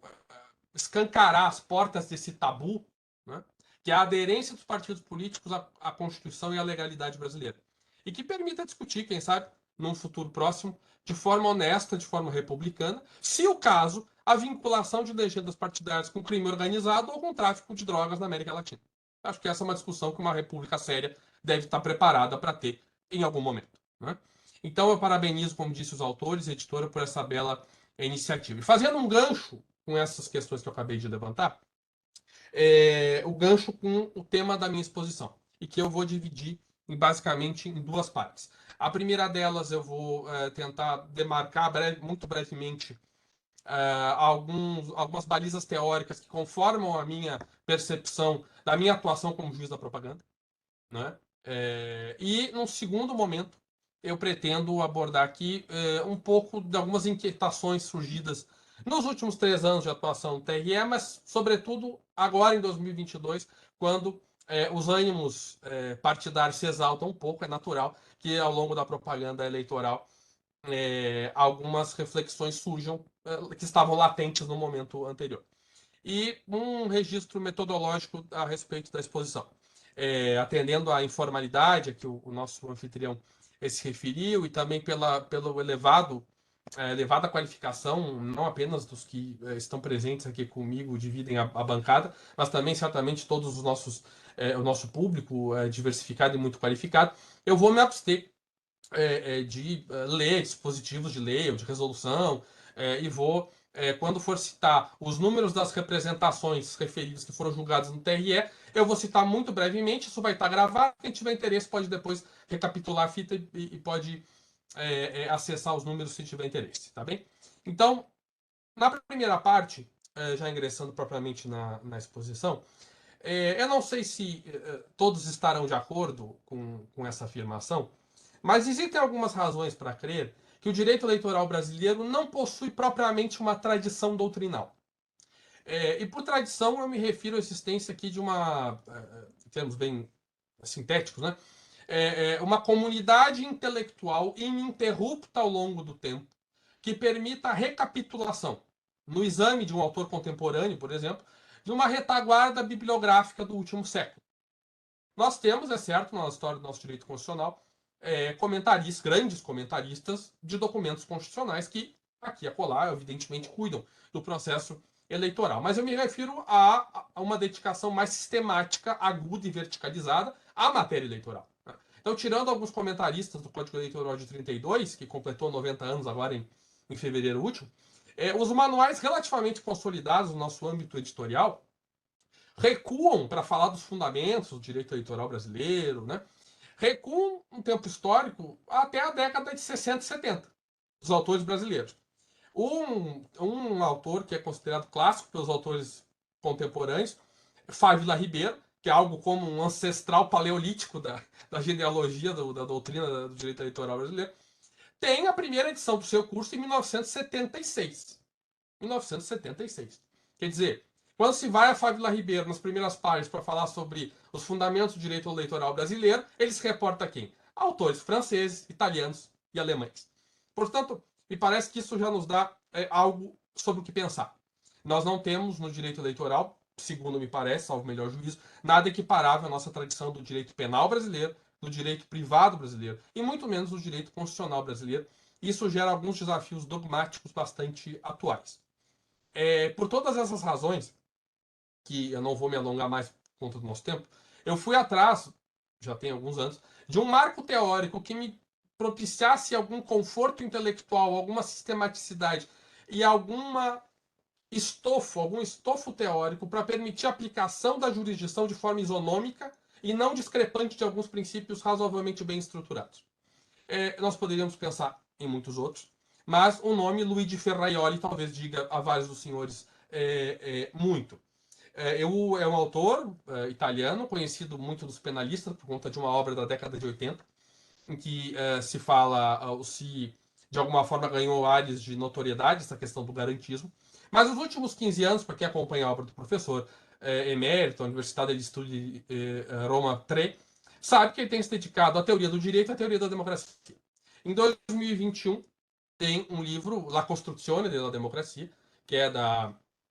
escancarar as portas desse tabu, né, que é a aderência dos partidos políticos à Constituição e à legalidade brasileira. E que permita discutir, quem sabe, num futuro próximo, de forma honesta, de forma republicana, se o caso, a vinculação de legendas partidárias com crime organizado ou com tráfico de drogas na América Latina. Acho que essa é uma discussão que uma república séria deve estar preparada para ter em algum momento. Né? Então eu parabenizo, como disse os autores e a editora, por essa bela iniciativa. E fazendo um gancho com essas questões que eu acabei de levantar, o gancho com o tema da minha exposição, e que eu vou dividir basicamente em duas partes. A primeira delas eu vou tentar demarcar muito brevemente algumas balizas teóricas que conformam a minha percepção da minha atuação como juiz da propaganda, né? E, num segundo momento, eu pretendo abordar aqui um pouco de algumas inquietações surgidas nos últimos 3 anos de atuação no TRE, mas, sobretudo, agora em 2022, quando os ânimos partidários se exaltam um pouco, é natural que, ao longo da propaganda eleitoral, algumas reflexões surjam que estavam latentes no momento anterior. E um registro metodológico a respeito da exposição. Atendendo à informalidade a que o nosso anfitrião se referiu, e também pelo elevada qualificação, não apenas dos que estão presentes aqui comigo, dividem a bancada, mas também, certamente, todos os nossos, o nosso público diversificado e muito qualificado, eu vou me abster de ler dispositivos de lei ou de resolução, e vou, quando for citar os números das representações referidas que foram julgadas no TRE, eu vou citar muito brevemente, isso vai estar gravado, quem tiver interesse pode depois recapitular a fita e pode acessar os números se tiver interesse, tá bem? Então, na primeira parte, já ingressando propriamente na exposição, eu não sei se todos estarão de acordo com essa afirmação, mas existem algumas razões para crer que o direito eleitoral brasileiro não possui propriamente uma tradição doutrinal. E por tradição eu me refiro à existência aqui de uma, em termos bem sintéticos, né? Uma comunidade intelectual ininterrupta ao longo do tempo que permita a recapitulação, no exame de um autor contemporâneo, por exemplo, de uma retaguarda bibliográfica do último século. Nós temos, é certo, na história do nosso direito constitucional, comentaristas, grandes comentaristas de documentos constitucionais que, aqui e acolá, evidentemente, cuidam do processo eleitoral. Mas eu me refiro a uma dedicação mais sistemática, aguda e verticalizada à matéria eleitoral. Então, tirando alguns comentaristas do Código Eleitoral de 32, que completou 90 anos agora em fevereiro último, os manuais relativamente consolidados no nosso âmbito editorial recuam para falar dos fundamentos do direito eleitoral brasileiro, né? Recuam um tempo histórico até a década de 60 e 70, dos autores brasileiros. Um autor que é considerado clássico pelos autores contemporâneos, Fávila Ribeiro, que é algo como um ancestral paleolítico da genealogia da doutrina do direito eleitoral brasileiro, tem a primeira edição do seu curso em 1976. 1976. Quer dizer, quando se vai a Fávila Ribeiro nas primeiras páginas para falar sobre os fundamentos do direito eleitoral brasileiro, ele se reporta a quem? Autores franceses, italianos e alemães. Portanto, me parece que isso já nos dá algo sobre o que pensar. Nós não temos no direito eleitoral, segundo me parece, salvo o melhor juízo, nada equiparável à nossa tradição do direito penal brasileiro, do direito privado brasileiro, e muito menos do direito constitucional brasileiro. Isso gera alguns desafios dogmáticos bastante atuais. Por todas essas razões, que eu não vou me alongar mais por conta do nosso tempo, eu fui atrás, já tem alguns anos, de um marco teórico que me propiciasse algum conforto intelectual, alguma sistematicidade e algum estofo teórico para permitir a aplicação da jurisdição de forma isonômica e não discrepante de alguns princípios razoavelmente bem estruturados. Nós poderíamos pensar em muitos outros, mas o nome Luigi Ferraioli talvez diga a vários dos senhores muito. É um autor italiano, conhecido muito dos penalistas por conta de uma obra da década de 80, em que se fala, se de alguma forma ganhou áreas de notoriedade, essa questão do garantismo. Mas nos últimos 15 anos, para quem acompanha a obra do professor emérito da Universidade de Studi Roma III, sabe que ele tem se dedicado à teoria do direito e à teoria da democracia. Em 2021, tem um livro, La Costruzione della Democrazia, que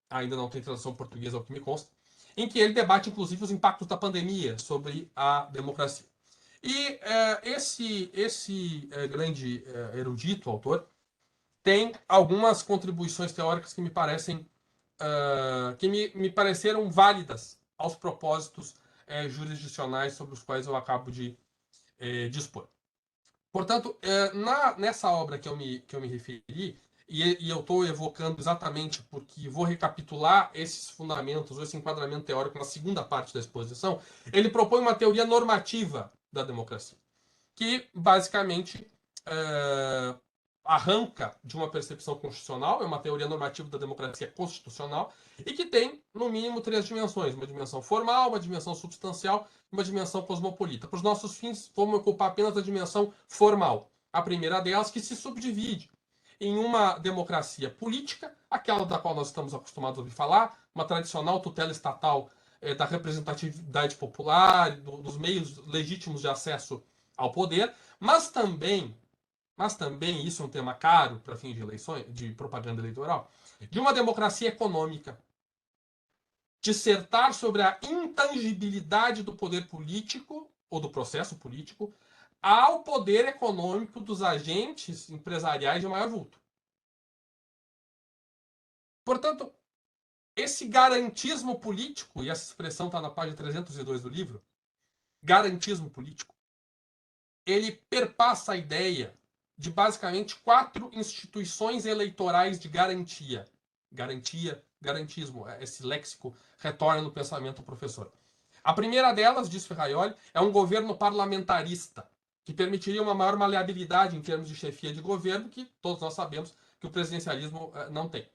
ainda não tem tradução portuguesa, ao que me consta, em que ele debate, inclusive, os impactos da pandemia sobre a democracia. E esse grande erudito, autor, tem algumas contribuições teóricas que me parecem me pareceram válidas aos propósitos jurisdicionais sobre os quais eu acabo de dispor. Portanto, nessa obra que eu me referi, e eu estou evocando exatamente porque vou recapitular esses fundamentos, ou esse enquadramento teórico na segunda parte da exposição, ele propõe uma teoria normativa da democracia, que basicamente arranca de uma percepção constitucional, é uma teoria normativa da democracia constitucional, e que tem, no mínimo, 3 dimensões: uma dimensão formal, uma dimensão substancial e uma dimensão cosmopolita. Para os nossos fins, vamos ocupar apenas a dimensão formal. A primeira delas, que se subdivide em uma democracia política, aquela da qual nós estamos acostumados a ouvir falar, uma tradicional tutela estatal da representatividade popular, dos meios legítimos de acesso ao poder, mas também, isso é um tema caro para fins de eleições, de propaganda eleitoral, de uma democracia econômica. Dissertar sobre a intangibilidade do poder político, ou do processo político, ao poder econômico dos agentes empresariais de maior vulto. Portanto, esse garantismo político, e essa expressão está na página 302 do livro, garantismo político, ele perpassa a ideia de basicamente 4 instituições eleitorais de garantia. Garantia, garantismo, esse léxico retorna no pensamento do professor. A primeira delas, diz Ferraioli, é um governo parlamentarista, que permitiria uma maior maleabilidade em termos de chefia de governo, que todos nós sabemos que o presidencialismo não tem.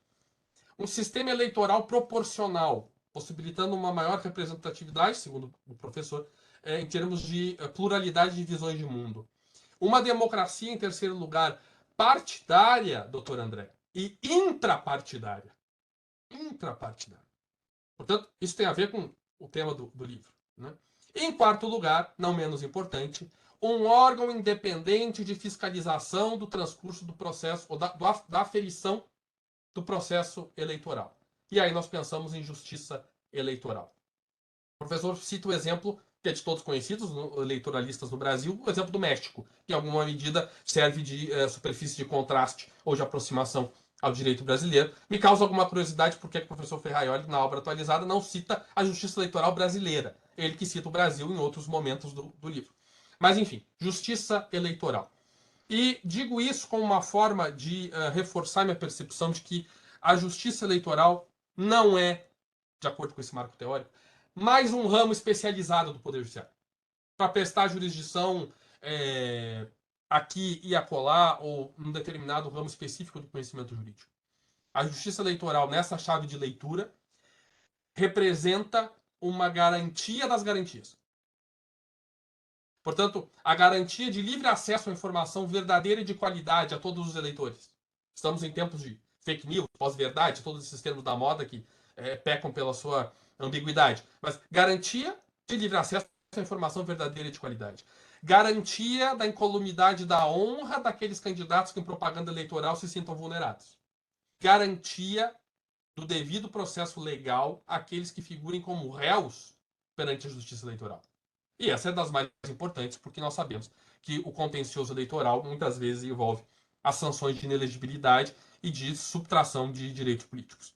Um sistema eleitoral proporcional, possibilitando uma maior representatividade, segundo o professor, em termos de pluralidade de visões de mundo. Uma democracia, em terceiro lugar, partidária, doutor André, e intrapartidária. Intrapartidária. Portanto, isso tem a ver com o tema do livro. Né? Em quarto lugar, não menos importante, um órgão independente de fiscalização do transcurso do processo, ou da aferição do processo eleitoral. E aí nós pensamos em justiça eleitoral. O professor cita o exemplo, que é de todos conhecidos, eleitoralistas no Brasil, o exemplo do México, que em alguma medida serve de superfície de contraste ou de aproximação ao direito brasileiro. Me causa alguma curiosidade porque o professor Ferraioli, na obra atualizada, não cita a justiça eleitoral brasileira. Ele que cita o Brasil em outros momentos do livro. Mas, enfim, justiça eleitoral. E digo isso como uma forma de reforçar minha percepção de que a justiça eleitoral não é, de acordo com esse marco teórico, mais um ramo especializado do Poder Judiciário para prestar jurisdição aqui e acolá, ou num determinado ramo específico do conhecimento jurídico. A justiça eleitoral, nessa chave de leitura, representa uma garantia das garantias. Portanto, a garantia de livre acesso à informação verdadeira e de qualidade a todos os eleitores. Estamos em tempos de fake news, pós-verdade, todos esses termos da moda que pecam pela sua ambiguidade. Mas garantia de livre acesso à informação verdadeira e de qualidade. Garantia da incolumidade da honra daqueles candidatos que em propaganda eleitoral se sintam vulnerados. Garantia do devido processo legal àqueles que figurem como réus perante a Justiça Eleitoral. E essa é das mais importantes, porque nós sabemos que o contencioso eleitoral muitas vezes envolve as sanções de inelegibilidade e de subtração de direitos políticos.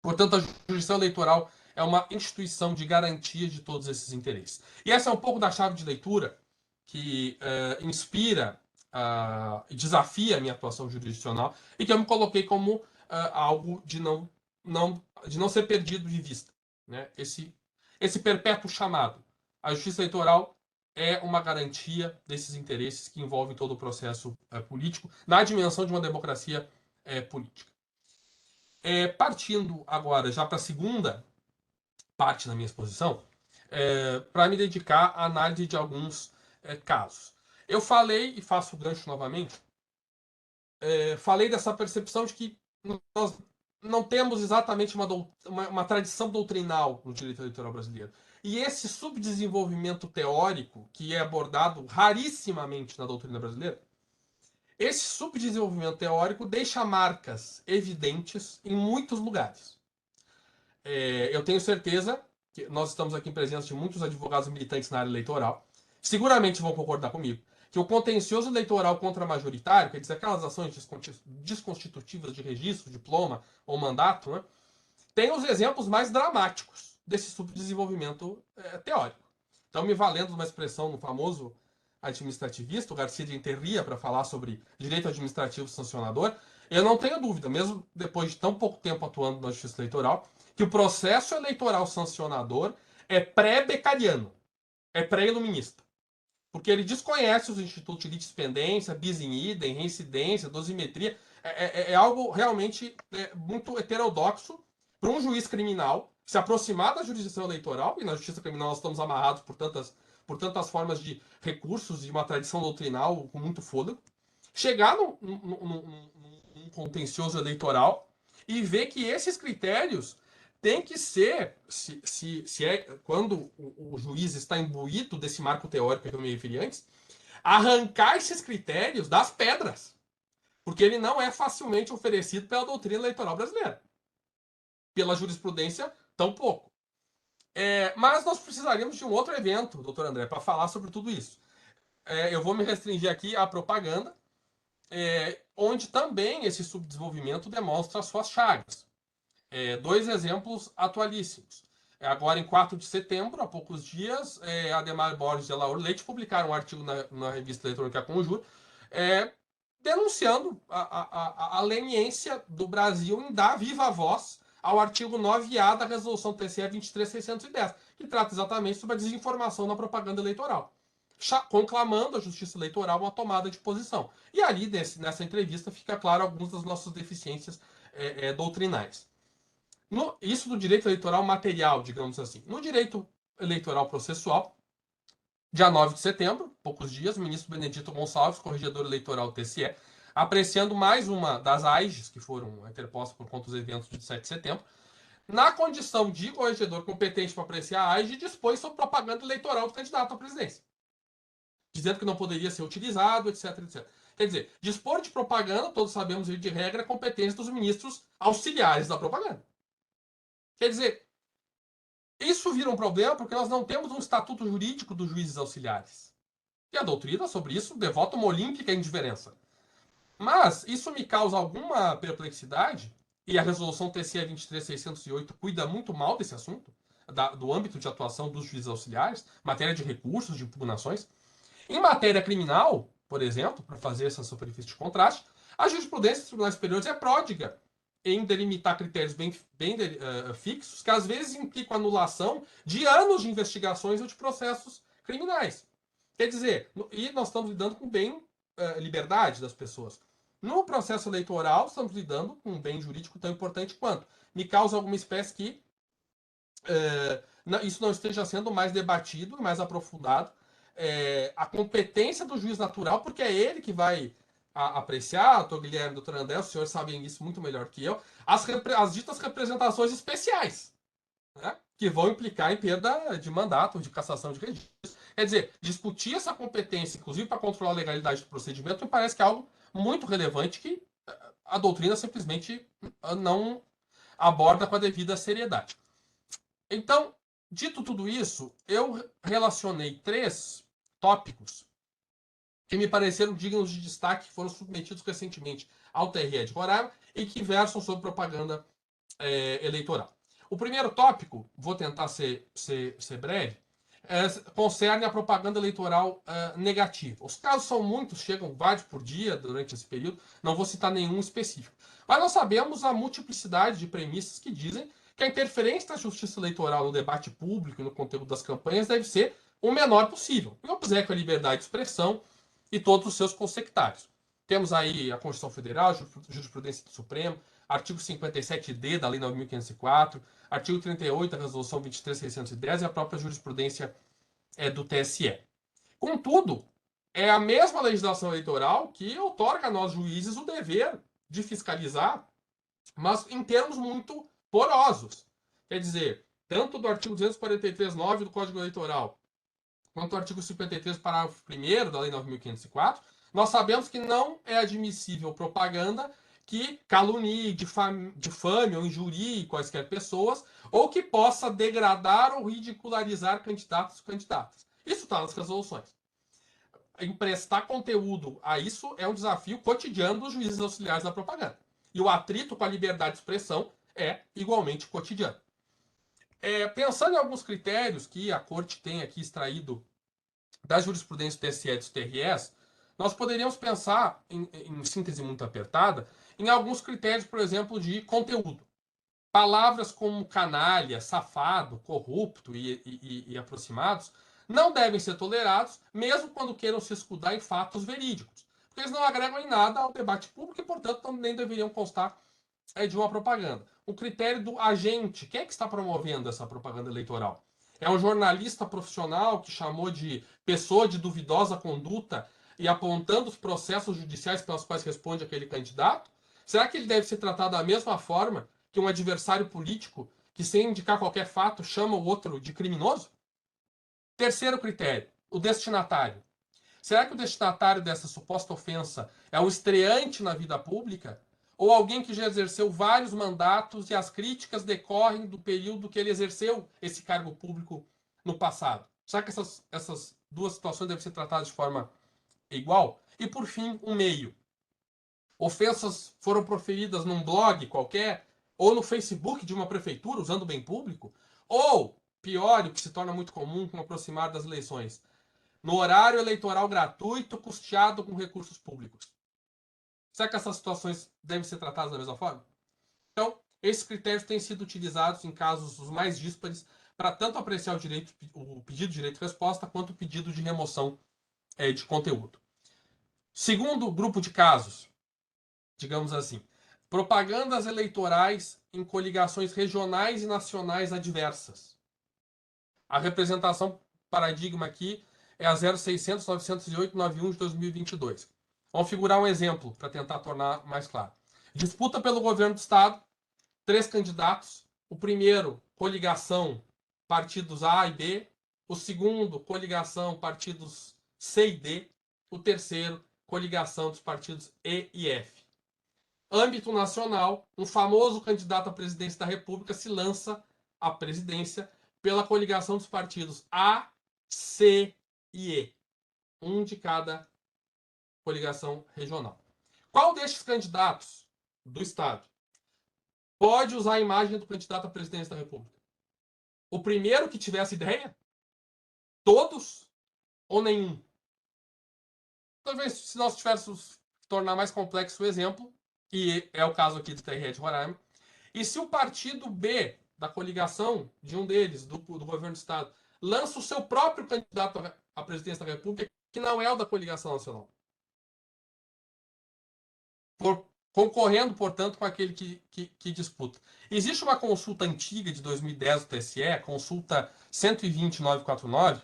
Portanto, a jurisdição eleitoral é uma instituição de garantia de todos esses interesses. E essa é um pouco da chave de leitura que inspira e desafia a minha atuação jurisdicional e que eu me coloquei como algo de não ser perdido de vista. Né? Esse perpétuo chamado. A justiça eleitoral é uma garantia desses interesses que envolvem todo o processo político na dimensão de uma democracia política. Partindo agora já para a segunda parte da minha exposição, para me dedicar à análise de alguns casos. Eu falei, e faço o gancho novamente, falei dessa percepção de que nós não temos exatamente uma tradição doutrinal no direito eleitoral brasileiro. E esse subdesenvolvimento teórico, que é abordado rarissimamente na doutrina brasileira, esse subdesenvolvimento teórico deixa marcas evidentes em muitos lugares. Eu tenho certeza que nós estamos aqui em presença de muitos advogados militantes na área eleitoral, seguramente vão concordar comigo, que o contencioso eleitoral contra-majoritário, quer dizer, aquelas ações desconstitutivas de registro, diploma ou mandato, né, tem os exemplos mais dramáticos desse subdesenvolvimento teórico. Então, me valendo de uma expressão no famoso administrativista, o Garcia de Enterria, para falar sobre direito administrativo sancionador, eu não tenho dúvida, mesmo depois de tão pouco tempo atuando na justiça eleitoral, que o processo eleitoral sancionador é pré-becariano, é pré-iluminista. Porque ele desconhece os institutos de litispendência, bis in idem, reincidência, dosimetria. É algo realmente muito heterodoxo para um juiz criminal se aproximar da jurisdição eleitoral, e na justiça criminal nós estamos amarrados por tantas formas de recursos e uma tradição doutrinal com muito fôlego, chegar num contencioso eleitoral e ver que esses critérios têm que ser, quando o juiz está imbuído desse marco teórico que eu me referi antes, arrancar esses critérios das pedras. Porque ele não é facilmente oferecido pela doutrina eleitoral brasileira. Pela jurisprudência, tampouco. Mas nós precisaríamos de um outro evento, doutor André, para falar sobre tudo isso. Eu vou me restringir aqui à propaganda, onde também esse subdesenvolvimento demonstra as suas chagas. Dois exemplos atualíssimos. Agora, em 4 de setembro, há poucos dias, Ademar Borges e Alaor Leite publicaram um artigo na revista eletrônica Conjur, denunciando a leniência do Brasil em dar viva voz ao artigo 9A da resolução TCE 23610, que trata exatamente sobre a desinformação na propaganda eleitoral, conclamando a Justiça Eleitoral uma tomada de posição. E ali, nessa entrevista, fica claro algumas das nossas deficiências doutrinais. Isso do direito eleitoral material, digamos assim. No direito eleitoral processual, dia 9 de setembro, poucos dias, o ministro Benedito Gonçalves, corregedor eleitoral do TSE, apreciando mais uma das AIGs que foram interpostas por conta dos eventos de 7 de setembro, na condição de corregedor competente para apreciar a AIG, dispôs sobre propaganda eleitoral do candidato à presidência, dizendo que não poderia ser utilizado, etc, etc. Quer dizer, dispor de propaganda, todos sabemos de regra, é competência dos ministros auxiliares da propaganda. Quer dizer, isso vira um problema porque nós não temos um estatuto jurídico dos juízes auxiliares. E a doutrina sobre isso devota uma olímpica indiferença. Mas isso me causa alguma perplexidade, e a resolução TCE 23608 cuida muito mal desse assunto, do âmbito de atuação dos juízes auxiliares, matéria de recursos, de impugnações. Em matéria criminal, por exemplo, para fazer essa superfície de contraste, a jurisprudência dos tribunais superiores é pródiga em delimitar critérios bem fixos, que às vezes implicam a anulação de anos de investigações ou de processos criminais. Quer dizer, e nós estamos lidando com liberdade das pessoas. No processo eleitoral, estamos lidando com um bem jurídico tão importante quanto. Me causa alguma espécie que isso não esteja sendo mais debatido, mais aprofundado. A competência do juiz natural, porque é ele que vai apreciar, doutor Guilherme, doutor André, os senhores sabem isso muito melhor que eu, as ditas representações especiais, né, que vão implicar em perda de mandato, de cassação de registro. Quer dizer, discutir essa competência, inclusive para controlar a legalidade do procedimento, me parece que é algo muito relevante que a doutrina simplesmente aborda com a devida seriedade. Então, dito tudo isso, eu relacionei 3 tópicos que me pareceram dignos de destaque, que foram submetidos recentemente ao TRE de Roraima e que versam sobre propaganda eleitoral. O primeiro tópico, vou tentar ser breve, concerne a propaganda eleitoral negativa. Os casos são muitos, chegam vários por dia durante esse período, não vou citar nenhum específico. Mas nós sabemos a multiplicidade de premissas que dizem que a interferência da justiça eleitoral no debate público e no conteúdo das campanhas deve ser o menor possível, em obséquio à liberdade de expressão e todos os seus consectários. Temos aí a Constituição Federal, a jurisprudência do Supremo, artigo 57D da Lei 9.504, artigo 38 da Resolução 23.610 e a própria jurisprudência do TSE. Contudo, é a mesma legislação eleitoral que outorga a nós juízes o dever de fiscalizar, mas em termos muito porosos. Quer dizer, tanto do artigo 243.9 do Código Eleitoral, quanto ao artigo 53, parágrafo 1º da Lei 9.504, nós sabemos que não é admissível propaganda que calunie, difame ou injurie quaisquer pessoas, ou que possa degradar ou ridicularizar candidatos ou candidatas. Isso está nas resoluções. Emprestar conteúdo a isso é um desafio cotidiano dos juízes auxiliares da propaganda. E o atrito com a liberdade de expressão é igualmente cotidiano. Pensando em alguns critérios que a Corte tem aqui extraído da jurisprudência do TSE e dos TREs, nós poderíamos pensar, em síntese muito apertada, em alguns critérios, por exemplo, de conteúdo. Palavras como canalha, safado, corrupto e aproximados não devem ser tolerados, mesmo quando queiram se escudar em fatos verídicos, porque eles não agregam em nada ao debate público e, portanto, nem deveriam constar de uma propaganda. O critério do agente, quem é que está promovendo essa propaganda eleitoral? É um jornalista profissional que chamou de pessoa de duvidosa conduta e apontando os processos judiciais pelos quais responde aquele candidato? Será que ele deve ser tratado da mesma forma que um adversário político que, sem indicar qualquer fato, chama o outro de criminoso? Terceiro critério, o destinatário. Será que o destinatário dessa suposta ofensa é um estreante na vida pública? Ou alguém que já exerceu vários mandatos e as críticas decorrem do período que ele exerceu esse cargo público no passado? Será que essas duas situações devem ser tratadas de forma igual? E, por fim, um meio. Ofensas foram proferidas num blog qualquer, ou no Facebook de uma prefeitura, usando o bem público, ou, pior, o que se torna muito comum com o aproximar das eleições, no horário eleitoral gratuito, custeado com recursos públicos. Será que essas situações devem ser tratadas da mesma forma? Então, esses critérios têm sido utilizados em casos os mais díspares para tanto apreciar o pedido de direito de resposta quanto o pedido de remoção de conteúdo. Segundo grupo de casos, digamos assim, propagandas eleitorais em coligações regionais e nacionais adversas. A representação paradigma aqui é a 0600-908-91 de 2022. Vamos figurar um exemplo para tentar tornar mais claro. Disputa pelo governo do Estado, 3 candidatos. O primeiro, coligação, partidos A e B. O segundo, coligação, partidos C e D. O terceiro, coligação dos partidos E e F. Âmbito nacional, um famoso candidato à presidência da República se lança à presidência pela coligação dos partidos A, C e E. Um de cada coligação regional. Qual destes candidatos do Estado pode usar a imagem do candidato à presidência da República? O primeiro que tivesse ideia? Todos? Ou nenhum? Talvez, se nós tivéssemos tornar mais complexo o exemplo, que é o caso aqui do TRE de Roraima, e se o partido B da coligação de um deles, do governo do Estado, lança o seu próprio candidato à presidência da República, que não é o da coligação nacional, concorrendo, portanto, com aquele que disputa. Existe uma consulta antiga de 2010 do TSE, a consulta 120.949,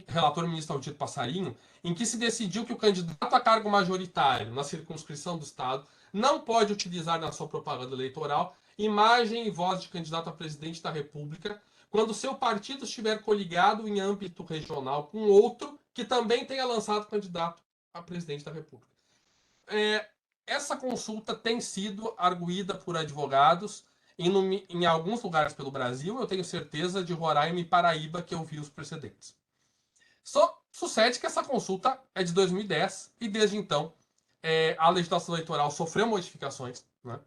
relator ministro Aldir Passarinho, em que se decidiu que o candidato a cargo majoritário na circunscrição do Estado não pode utilizar na sua propaganda eleitoral imagem e voz de candidato a presidente da República quando seu partido estiver coligado em âmbito regional com outro que também tenha lançado candidato a presidente da República. Essa consulta tem sido arguída por advogados em alguns lugares pelo Brasil, eu tenho certeza de Roraima e Paraíba que eu vi os precedentes. Só sucede que essa consulta é de 2010 e desde então a legislação eleitoral sofreu modificações, né?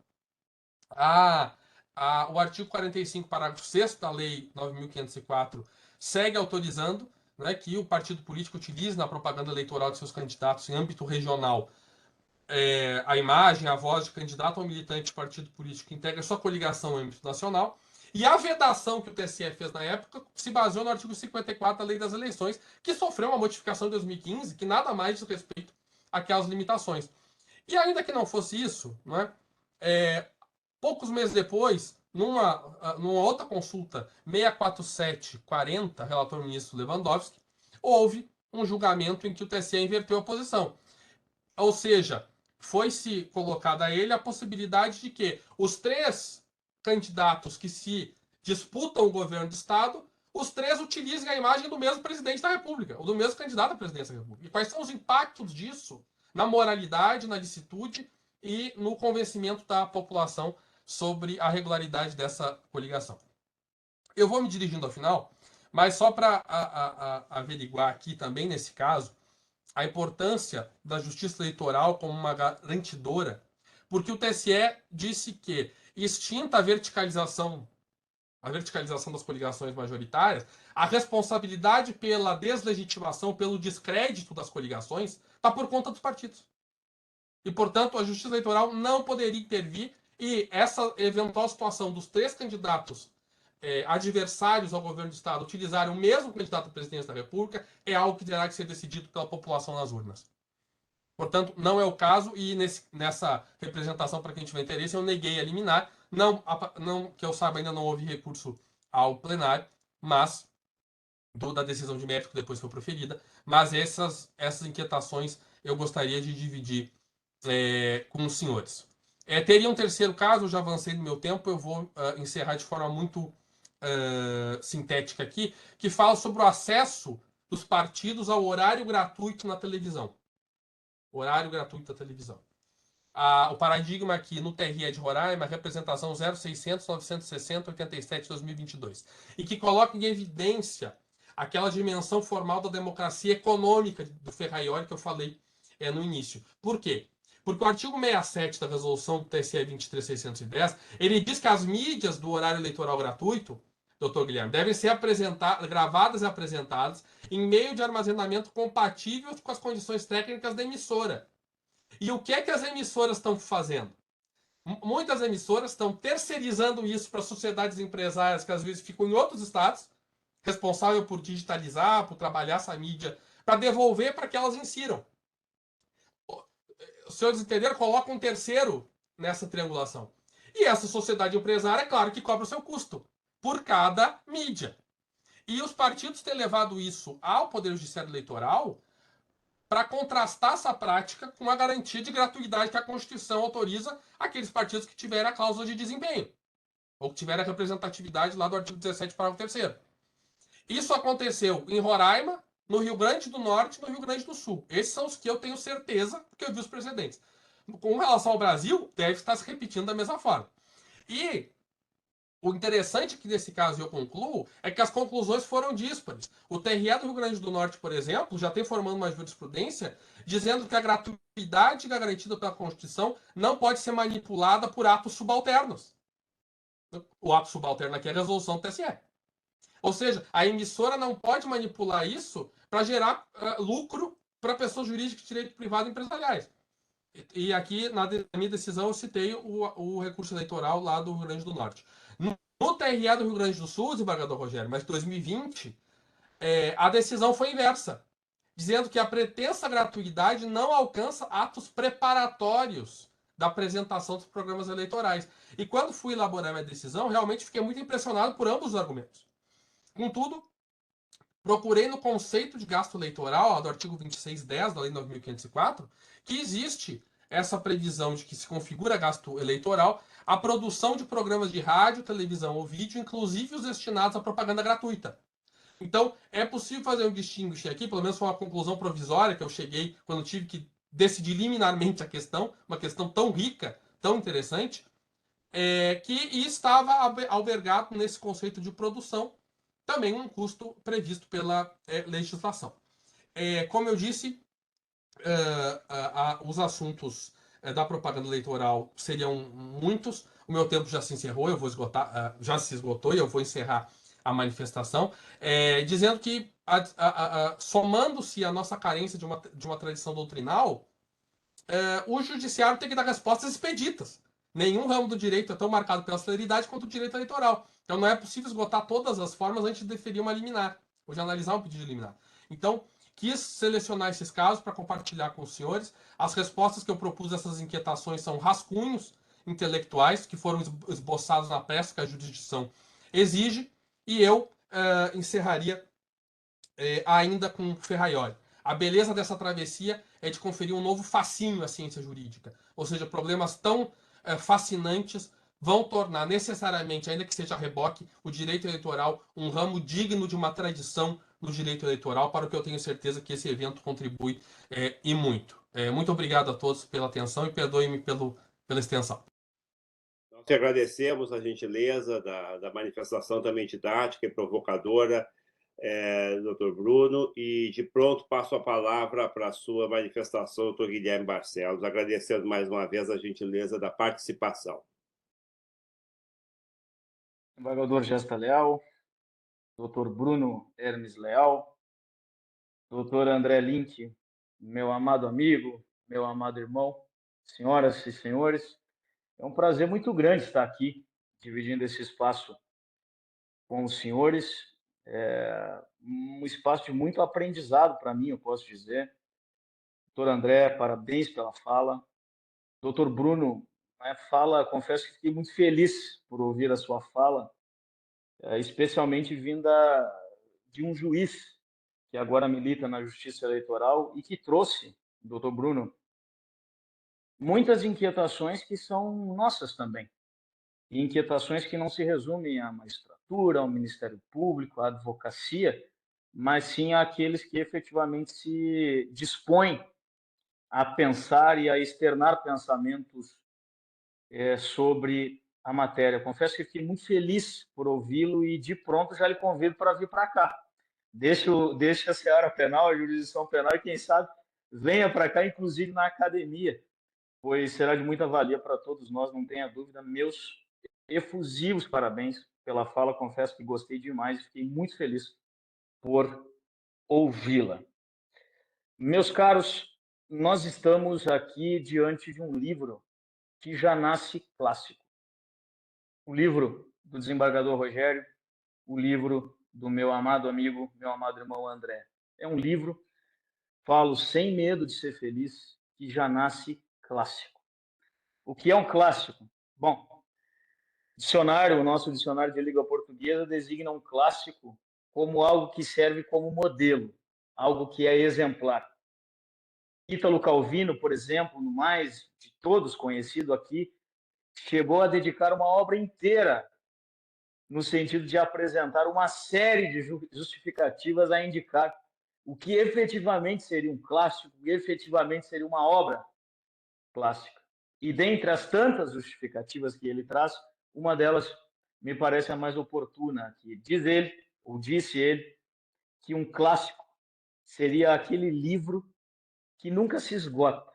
O artigo 45, parágrafo 6º da Lei 9.504 segue autorizando, né, que o partido político utilize na propaganda eleitoral de seus candidatos em âmbito regional a imagem, a voz de candidato ou militante de partido político que integra sua coligação em âmbito nacional. E a vedação que o TSE fez na época se baseou no artigo 54 da Lei das Eleições, que sofreu uma modificação em 2015, que nada mais diz respeito àquelas limitações. E ainda que não fosse isso, né, poucos meses depois, numa outra consulta, 64740, relator ministro Lewandowski, houve um julgamento em que o TSE inverteu a posição. Ou seja, foi-se colocada a ele a possibilidade de que os 3 candidatos que se disputam o governo do Estado, os 3 utilizem a imagem do mesmo presidente da República, ou do mesmo candidato à presidência da República. E quais são os impactos disso na moralidade, na licitude e no convencimento da população sobre a regularidade dessa coligação. Eu vou me dirigindo ao final, mas só para averiguar aqui também, nesse caso, a importância da justiça eleitoral como uma garantidora, porque o TSE disse que, extinta a verticalização das coligações majoritárias, a responsabilidade pela deslegitimação, pelo descrédito das coligações, está por conta dos partidos. E, portanto, a justiça eleitoral não poderia intervir e essa eventual situação dos 3 candidatos adversários ao governo do Estado utilizarem o mesmo candidato à presidência da República é algo que terá que ser decidido pela população nas urnas. Portanto, não é o caso e nessa representação, para quem tiver interesse, eu neguei a liminar. Não, que eu saiba, ainda não houve recurso ao plenário, mas da decisão de mérito que depois foi proferida. Mas essas inquietações eu gostaria de dividir com os senhores. Teria um terceiro caso, eu já avancei no meu tempo, eu vou encerrar de forma muito sintética aqui, que fala sobre o acesso dos partidos ao horário gratuito na televisão. Horário gratuito da televisão. O paradigma aqui no TRE de Roraima, representação 0600 960 87 2022, e que coloca em evidência aquela dimensão formal da democracia econômica do Ferraioli que eu falei no início. Por quê? Porque o artigo 67 da resolução do TSE 23610, ele diz que as mídias do horário eleitoral gratuito, doutor Guilherme, devem ser gravadas e apresentadas em meio de armazenamento compatível com as condições técnicas da emissora. E o que é que as emissoras estão fazendo? Muitas emissoras estão terceirizando isso para sociedades empresárias que às vezes ficam em outros estados, responsável por digitalizar, por trabalhar essa mídia, para devolver para que elas insiram. Os senhores entenderam? Coloca um terceiro nessa triangulação. E essa sociedade empresária, é claro que cobra o seu custo por cada mídia. E os partidos têm levado isso ao Poder Judiciário Eleitoral para contrastar essa prática com a garantia de gratuidade que a Constituição autoriza aqueles partidos que tiverem a cláusula de desempenho, ou que tiverem a representatividade lá do artigo 17, parágrafo 3º. Isso aconteceu em Roraima, no Rio Grande do Norte e no Rio Grande do Sul. Esses são os que eu tenho certeza, porque eu vi os precedentes. Com relação ao Brasil, deve estar se repetindo da mesma forma. E o interessante que nesse caso eu concluo é que as conclusões foram díspares. O TRE do Rio Grande do Norte, por exemplo, já tem formando uma jurisprudência dizendo que a gratuidade garantida pela Constituição não pode ser manipulada por atos subalternos. O ato subalterno aqui é a resolução do TSE. Ou seja, a emissora não pode manipular isso para gerar lucro para pessoas jurídicas de direito privado e empresariais. E aqui, na minha decisão, eu citei o recurso eleitoral lá do Rio Grande do Norte. No TRE do Rio Grande do Sul, desembargador Rogério, mas em 2020, a decisão foi inversa, dizendo que a pretensa gratuidade não alcança atos preparatórios da apresentação dos programas eleitorais. E quando fui elaborar minha decisão, realmente fiquei muito impressionado por ambos os argumentos. Contudo, procurei no conceito de gasto eleitoral, do artigo 2610 da Lei 9.504, que existe essa previsão de que se configura gasto eleitoral a produção de programas de rádio, televisão ou vídeo, inclusive os destinados à propaganda gratuita. Então, é possível fazer um distinguish aqui, pelo menos foi uma conclusão provisória que eu cheguei quando tive que decidir liminarmente a questão, uma questão tão rica, tão interessante, e estava albergado nesse conceito de produção também um custo previsto pela legislação. Como eu disse, os assuntos da propaganda eleitoral seriam muitos. O meu tempo já se encerrou, eu vou esgotar, já se esgotou e eu vou encerrar a manifestação, dizendo que, somando-se a nossa carência de uma tradição doutrinal, o judiciário tem que dar respostas expeditas. Nenhum ramo do direito é tão marcado pela celeridade quanto o direito eleitoral. Então não é possível esgotar todas as formas antes de deferir uma liminar, ou de analisar um pedido de liminar. Então, quis selecionar esses casos para compartilhar com os senhores. As respostas que eu propus a essas inquietações são rascunhos intelectuais que foram esboçados na peça que a jurisdição exige, e eu encerraria ainda com Ferraioli. A beleza dessa travessia é de conferir um novo fascínio à ciência jurídica. Ou seja, problemas tão fascinantes vão tornar necessariamente, ainda que seja a reboque, o direito eleitoral um ramo digno de uma tradição no direito eleitoral, para o que eu tenho certeza que esse evento contribui e muito. Muito obrigado a todos pela atenção e perdoe-me pela extensão. Nós te agradecemos a gentileza da manifestação também didática e provocadora, doutor Bruno, e de pronto passo a palavra para a sua manifestação, doutor Guilherme Barcelos, agradecendo mais uma vez a gentileza da participação. Embargador Gesta Leal, doutor Bruno Hermes Leal, doutor André Link, meu amado amigo, meu amado irmão, senhoras e senhores, é um prazer muito grande estar aqui, dividindo esse espaço com os senhores, um espaço de muito aprendizado para mim, eu posso dizer. Doutor André, parabéns pela fala. Doutor Bruno, confesso que fiquei muito feliz por ouvir a sua fala, especialmente vinda de um juiz que agora milita na Justiça Eleitoral e que trouxe, doutor Bruno, muitas inquietações que são nossas também. E inquietações que não se resumem à magistratura, ao Ministério Público, à advocacia, mas sim àqueles que efetivamente se dispõem a pensar e a externar pensamentos sobre a matéria. Confesso que fiquei muito feliz por ouvi-lo e, de pronto, já lhe convido para vir para cá. Deixe a seara penal, a jurisdição penal, e, quem sabe, venha para cá, inclusive na academia, pois será de muita valia para todos nós, não tenha dúvida. Meus efusivos parabéns pela fala, confesso que gostei demais e fiquei muito feliz por ouvi-la. Meus caros, nós estamos aqui diante de um livro que já nasce clássico. O livro do desembargador Rogério, o livro do meu amado amigo, meu amado irmão André. É um livro, falo sem medo de ser feliz, que já nasce clássico. O que é um clássico? Bom, o nosso dicionário de língua portuguesa designa um clássico como algo que serve como modelo, algo que é exemplar. Ítalo Calvino, por exemplo, no mais de todos conhecido aqui, chegou a dedicar uma obra inteira no sentido de apresentar uma série de justificativas a indicar o que efetivamente seria um clássico, o que efetivamente seria uma obra clássica. E dentre as tantas justificativas que ele traz, uma delas me parece a mais oportuna, que disse ele, que um clássico seria aquele livro que nunca se esgota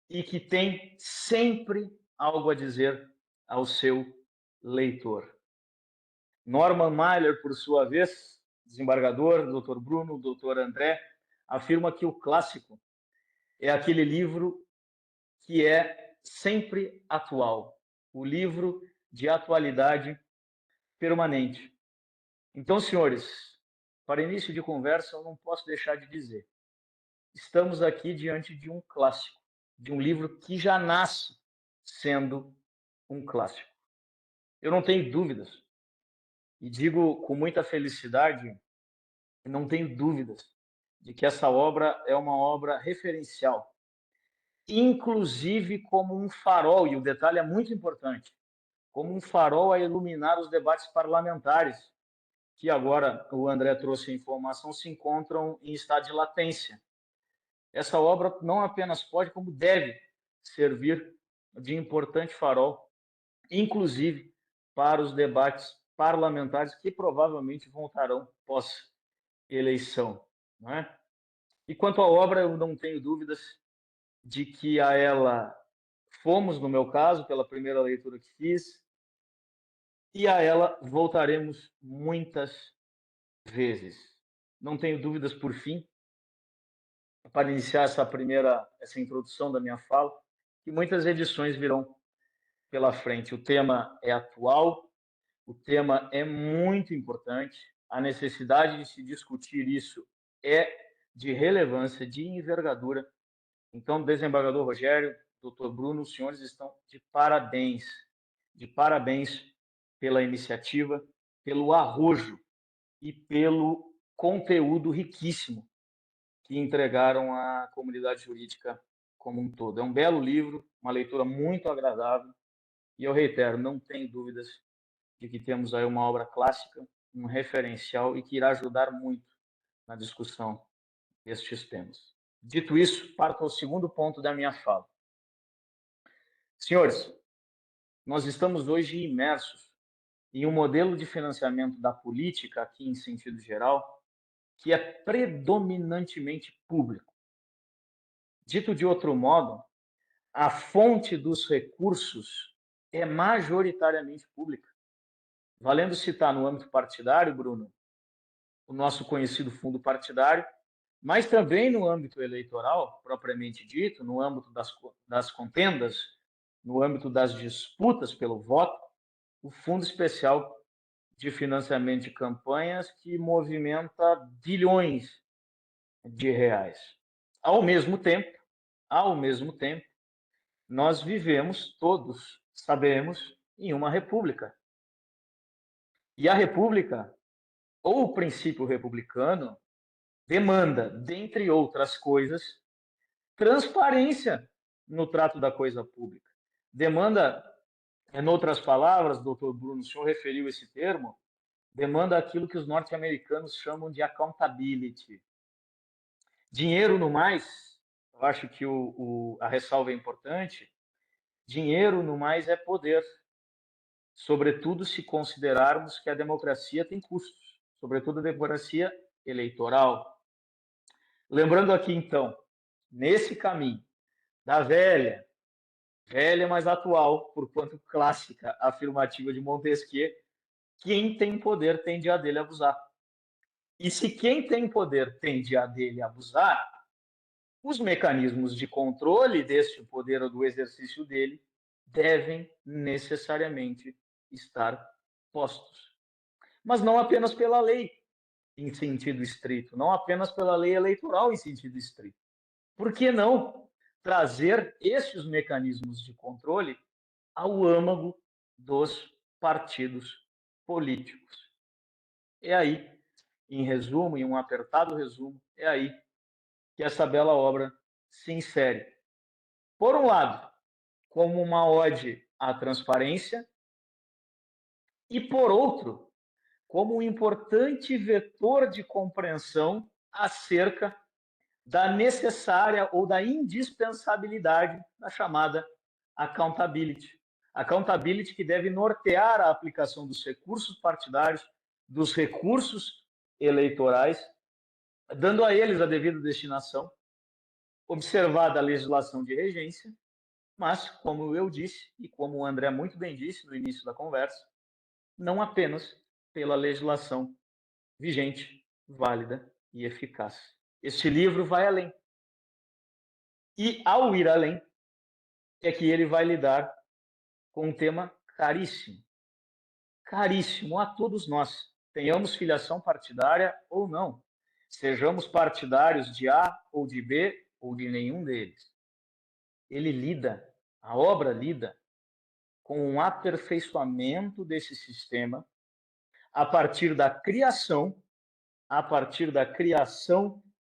e que tem sempre algo a dizer ao seu leitor. Norman Mailer, por sua vez, desembargador, doutor Bruno, doutor André, afirma que o clássico é aquele livro que é sempre atual, o livro de atualidade permanente. Então, senhores, para início de conversa, eu não posso deixar de dizer, estamos aqui diante de um clássico, de um livro que já nasce sendo um clássico. Eu não tenho dúvidas, e digo com muita felicidade, não tenho dúvidas de que essa obra é uma obra referencial, inclusive como um farol, e o detalhe é muito importante, como um farol a iluminar os debates parlamentares, que agora o André trouxe a informação, se encontram em estado de latência. Essa obra não apenas pode, como deve servir de importante farol inclusive para os debates parlamentares que provavelmente voltarão pós-eleição, não é? E quanto à obra, eu não tenho dúvidas de que a ela fomos, no meu caso, pela primeira leitura que fiz, e a ela voltaremos muitas vezes. Não tenho dúvidas, por fim, para iniciar essa introdução da minha fala, que muitas edições virão pela frente. O tema é atual, o tema é muito importante, a necessidade de se discutir isso é de relevância, de envergadura. Então, desembargador Rogério, doutor Bruno, os senhores estão de parabéns pela iniciativa, pelo arrojo e pelo conteúdo riquíssimo que entregaram à comunidade jurídica como um todo. É um belo livro, uma leitura muito agradável, e eu reitero, não tenho dúvidas de que temos aí uma obra clássica, um referencial e que irá ajudar muito na discussão destes temas. Dito isso, parto ao segundo ponto da minha fala. Senhores, nós estamos hoje imersos em um modelo de financiamento da política, aqui em sentido geral, que é predominantemente público. Dito de outro modo, a fonte dos recursos é majoritariamente pública. Valendo citar no âmbito partidário, Bruno, o nosso conhecido fundo partidário, mas também no âmbito eleitoral, propriamente dito, no âmbito das contendas, no âmbito das disputas pelo voto, o Fundo Especial de Financiamento de Campanhas, que movimenta bilhões de reais. Ao mesmo tempo, nós vivemos, todos sabemos, em uma república. E a república, ou o princípio republicano, demanda, dentre outras coisas, transparência no trato da coisa pública. Demanda, em outras palavras, doutor Bruno, o senhor referiu esse termo, demanda aquilo que os norte-americanos chamam de accountability. Dinheiro no mais, eu acho que a ressalva é importante, dinheiro no mais é poder, sobretudo se considerarmos que a democracia tem custos, sobretudo a democracia eleitoral. Lembrando aqui, então, nesse caminho da velha, mas atual, porquanto clássica, afirmativa de Montesquieu, quem tem poder tende a dele abusar. E se quem tem poder tende a dele abusar, os mecanismos de controle deste poder ou do exercício dele devem necessariamente estar postos. Mas não apenas pela lei, em sentido estrito, não apenas pela lei eleitoral, em sentido estrito. Por que não trazer esses mecanismos de controle ao âmago dos partidos políticos? É aí, em resumo, em um apertado resumo, é aí que essa bela obra se insere. Por um lado, como uma ode à transparência, e por outro, como um importante vetor de compreensão acerca da necessária ou da indispensabilidade da chamada accountability. Accountability que deve nortear a aplicação dos recursos partidários, dos recursos eleitorais, dando a eles a devida destinação, observada a legislação de regência, mas, como eu disse, e como o André muito bem disse no início da conversa, não apenas pela legislação vigente, válida e eficaz. Este livro vai além. E, ao ir além, é que ele vai lidar com um tema caríssimo a todos nós, tenhamos filiação partidária ou não, sejamos partidários de A ou de B ou de nenhum deles. A obra lida com um aperfeiçoamento desse sistema a partir da criação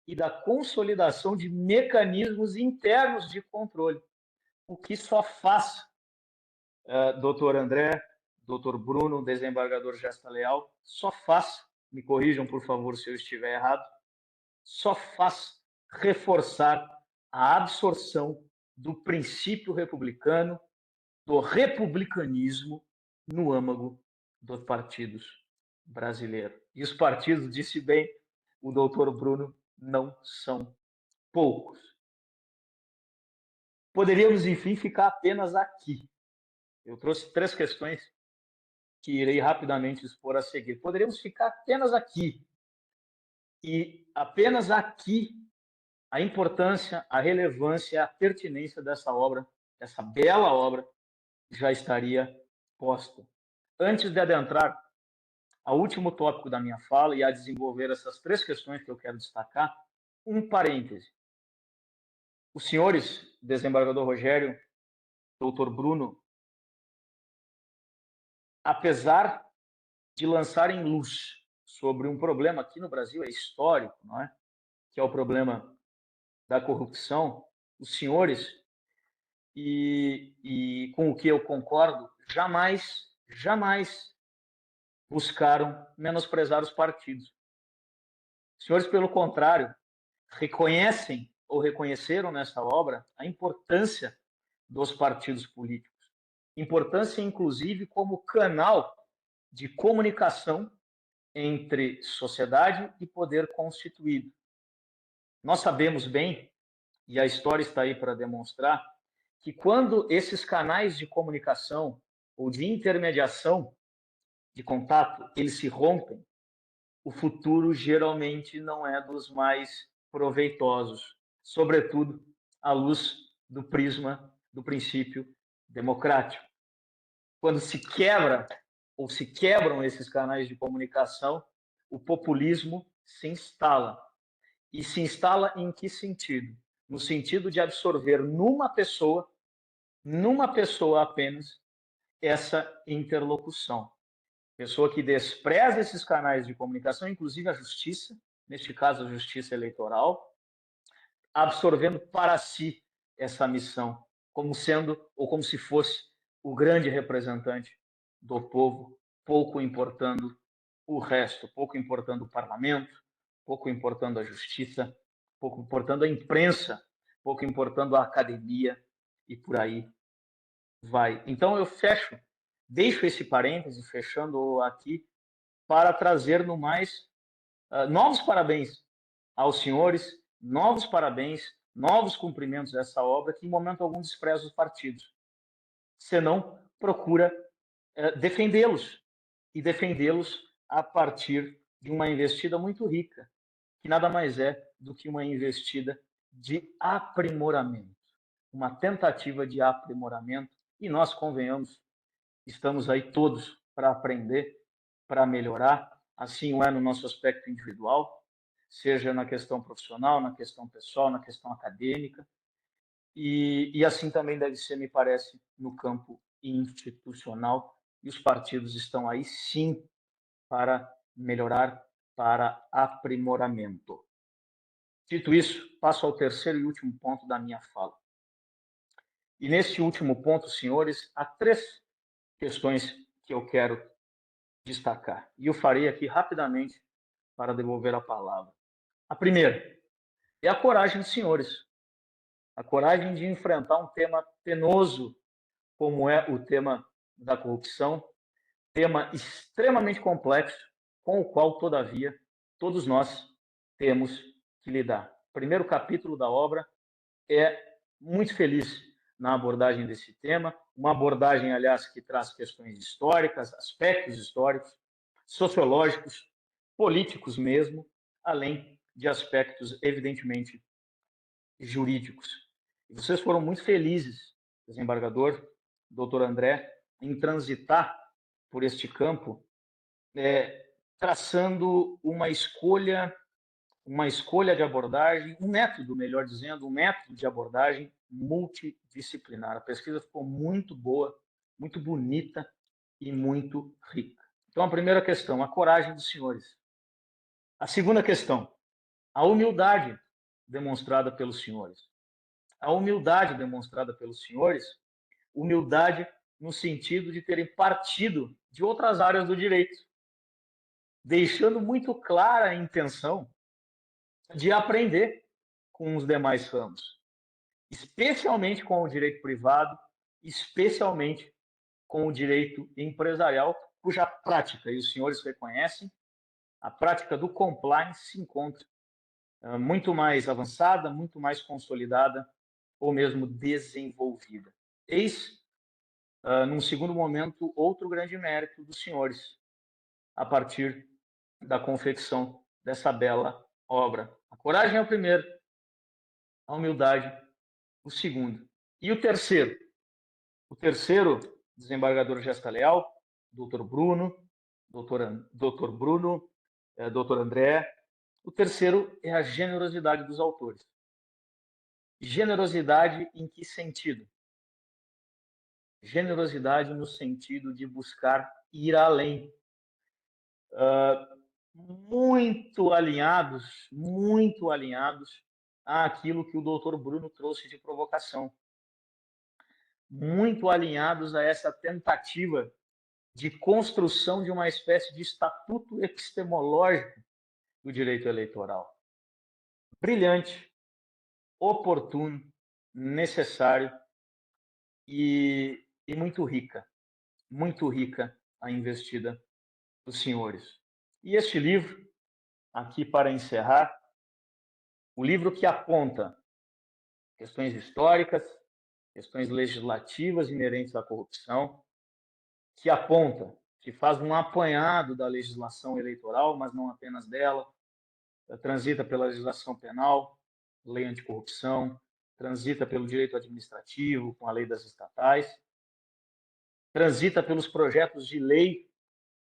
e da consolidação de mecanismos internos de controle, o que só faz, doutor André, doutor Bruno, desembargador Gesta Leal, só faz, me corrijam por favor se eu estiver errado, só faz reforçar a absorção do princípio republicano do republicanismo no âmago dos partidos brasileiros. E os partidos, disse bem o doutor Bruno, não são poucos. Poderíamos, enfim, ficar apenas aqui. Eu trouxe 3 questões que irei rapidamente expor a seguir. Poderíamos ficar apenas aqui. E apenas aqui a importância, a relevância, a pertinência dessa obra, dessa bela obra, já estaria posta. Antes de adentrar ao último tópico da minha fala e a desenvolver essas 3 questões que eu quero destacar, um parêntese. Os senhores, desembargador Rogério, doutor Bruno, apesar de lançarem luz sobre um problema aqui no Brasil, é histórico, não é? Que é o problema da corrupção, os senhores, e com o que eu concordo, jamais buscaram menosprezar os partidos. Os senhores, pelo contrário, reconhecem ou reconheceram nessa obra a importância dos partidos políticos. Importância, inclusive, como canal de comunicação entre sociedade e poder constituído. Nós sabemos bem, e a história está aí para demonstrar, que quando esses canais de comunicação ou de intermediação, de contato, eles se rompem, o futuro geralmente não é dos mais proveitosos, sobretudo à luz do prisma do princípio democrático. Quando se quebra ou se quebram esses canais de comunicação, o populismo se instala. E se instala em que sentido? No sentido de absorver numa pessoa apenas, essa interlocução. Pessoa que despreza esses canais de comunicação, inclusive a justiça, neste caso a justiça eleitoral, absorvendo para si essa missão, como sendo ou como se fosse o grande representante do povo, pouco importando o resto, pouco importando o parlamento, pouco importando a justiça, pouco importando a imprensa, pouco importando a academia e por aí vai. Então eu deixo esse parêntese, fechando aqui, para trazer no mais novos parabéns aos senhores, novos parabéns, novos cumprimentos dessa obra, que em momento algum despreza os partidos, senão procura defendê-los, e defendê-los a partir de uma investida muito rica, que nada mais é do que uma investida de aprimoramento, uma tentativa de aprimoramento, e nós, convenhamos, estamos aí todos para aprender, para melhorar, assim o é no nosso aspecto individual, seja na questão profissional, na questão pessoal, na questão acadêmica, e assim também deve ser, me parece, no campo institucional, e os partidos estão aí sim para melhorar, para aprimoramento. Dito isso, passo ao terceiro e último ponto da minha fala. E nesse último ponto, senhores, há 3 questões que eu quero destacar. E eu farei aqui rapidamente para devolver a palavra. A primeira é a coragem dos senhores. A coragem de enfrentar um tema penoso, como é o tema da corrupção, tema extremamente complexo, com o qual, todavia, todos nós temos que lidar. O primeiro capítulo da obra é muito feliz na abordagem desse tema, uma abordagem, aliás, que traz questões históricas, aspectos históricos, sociológicos, políticos mesmo, além de aspectos, evidentemente, jurídicos. E vocês foram muito felizes, desembargador, doutor André, em transitar por este campo, traçando uma escolha de abordagem, um método, melhor dizendo, um método de abordagem multidisciplinar. A pesquisa ficou muito boa, muito bonita e muito rica. Então, a primeira questão, a coragem dos senhores. A segunda questão, a humildade demonstrada pelos senhores. A humildade demonstrada pelos senhores, humildade no sentido de terem partido de outras áreas do direito, deixando muito clara a intenção de aprender com os demais ramos, especialmente com o direito privado especialmente com o direito empresarial, cuja prática, e os senhores reconhecem, a prática do compliance se encontra muito mais avançada, muito mais consolidada ou mesmo desenvolvida. Eis, num segundo momento, outro grande mérito dos senhores, a partir da confecção dessa bela obra. A coragem é o primeiro, a humildade o segundo. E o terceiro? O terceiro, desembargador Gesta Leal, doutor Bruno, doutor André. O terceiro é a generosidade dos autores. Generosidade em que sentido? Generosidade no sentido de buscar ir além. Muito alinhados àquilo que o doutor Bruno trouxe de provocação. Muito alinhados a essa tentativa de construção de uma espécie de estatuto epistemológico do direito eleitoral. Brilhante, oportuno, necessário e muito rica a investida dos senhores. E este livro, aqui para encerrar, o livro que aponta questões históricas, questões legislativas inerentes à corrupção, que aponta, que faz um apanhado da legislação eleitoral, mas não apenas dela, transita pela legislação penal, lei anticorrupção, transita pelo direito administrativo, com a lei das estatais, transita pelos projetos de lei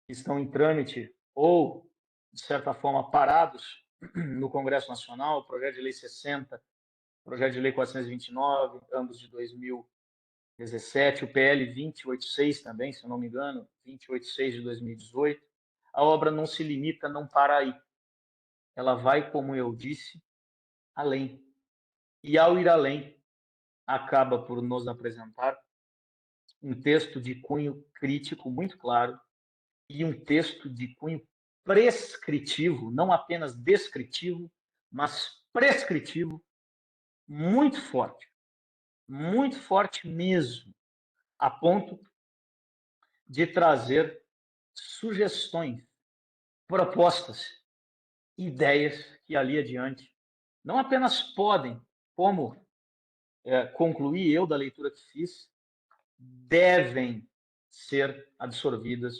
que estão em trâmite ou, de certa forma, parados no Congresso Nacional, o projeto de lei 60, o projeto de lei 429, ambos de 2017, o PL 286 também, se eu não me engano, 286 de 2018. A obra não se limita, não para aí. Ela vai, como eu disse, além. E ao ir além, acaba por nos apresentar um texto de cunho crítico muito claro e um texto de cunho prescritivo, não apenas descritivo, mas prescritivo, muito forte mesmo, a ponto de trazer sugestões, propostas, ideias que ali adiante não apenas podem, como concluí eu da leitura que fiz, devem ser absorvidas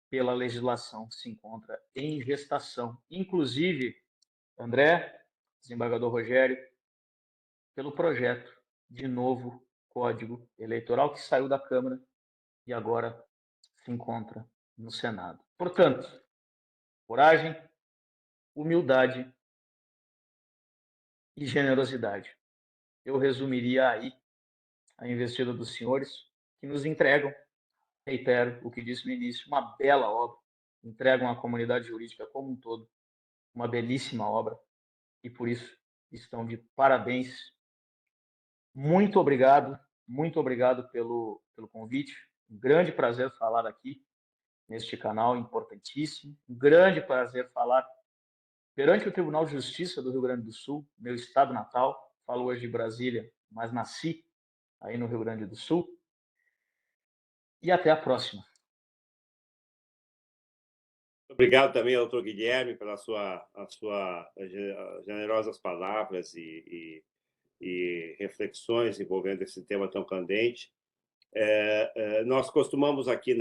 pela legislação que se encontra em gestação. Inclusive, André, desembargador Rogério, pelo projeto de novo Código Eleitoral que saiu da Câmara e agora se encontra no Senado. Portanto, coragem, humildade e generosidade. Eu resumiria aí a investida dos senhores que nos entregam, reitero o que disse no início, uma bela obra, entregam à comunidade jurídica como um todo uma belíssima obra e por isso estão de parabéns. Muito obrigado pelo convite. Um grande prazer falar aqui neste canal importantíssimo. Um grande prazer falar perante o Tribunal de Justiça do Rio Grande do Sul, meu estado natal. Falo hoje de Brasília, mas nasci aí no Rio Grande do Sul. E até a próxima. Obrigado também ao doutor Guilherme pelas suas generosas palavras e reflexões envolvendo esse tema tão candente. Nós costumamos aqui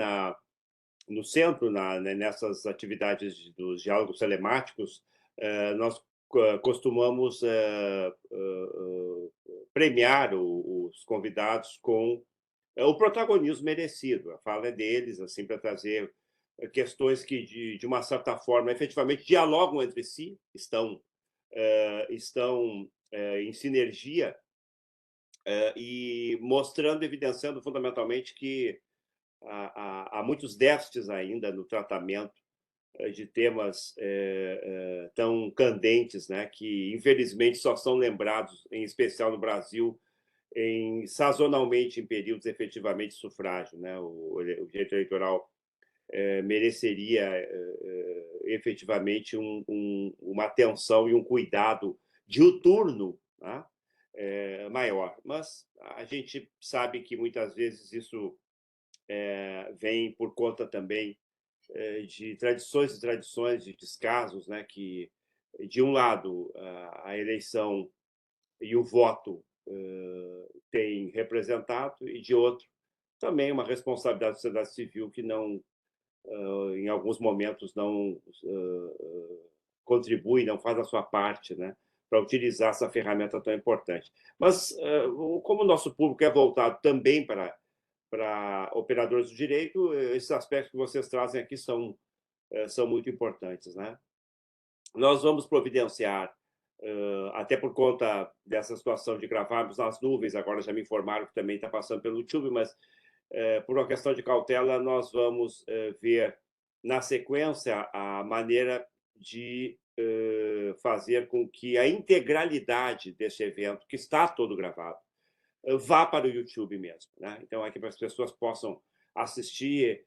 no centro, nessas atividades dos diálogos telemáticos, nós costumamos premiar os convidados com o protagonismo merecido. A fala é deles, assim, para trazer questões que, de uma certa forma, efetivamente dialogam entre si, estão em sinergia e mostrando, evidenciando fundamentalmente que há muitos déficits ainda no tratamento de temas tão candentes, né, que infelizmente só são lembrados, em especial no Brasil, sazonalmente em períodos efetivamente de sufrágio, né? O direito eleitoral mereceria efetivamente uma atenção e um cuidado diuturno, né? maior. Mas a gente sabe que muitas vezes isso vem por conta também de tradições e tradições, de descasos, né, que, de um lado, a eleição e o voto têm representado, e de outro, também uma responsabilidade da sociedade civil que não, em alguns momentos, não contribui, não faz a sua parte, né, para utilizar essa ferramenta tão importante. Mas, como o nosso público é voltado também para operadores do direito, esses aspectos que vocês trazem aqui são muito importantes, né? Nós vamos providenciar, até por conta dessa situação de gravarmos nas nuvens, agora já me informaram que também está passando pelo YouTube, mas por uma questão de cautela, nós vamos ver na sequência a maneira de fazer com que a integralidade desse evento, que está todo gravado, vá para o YouTube mesmo, né? Então, é que as pessoas possam assistir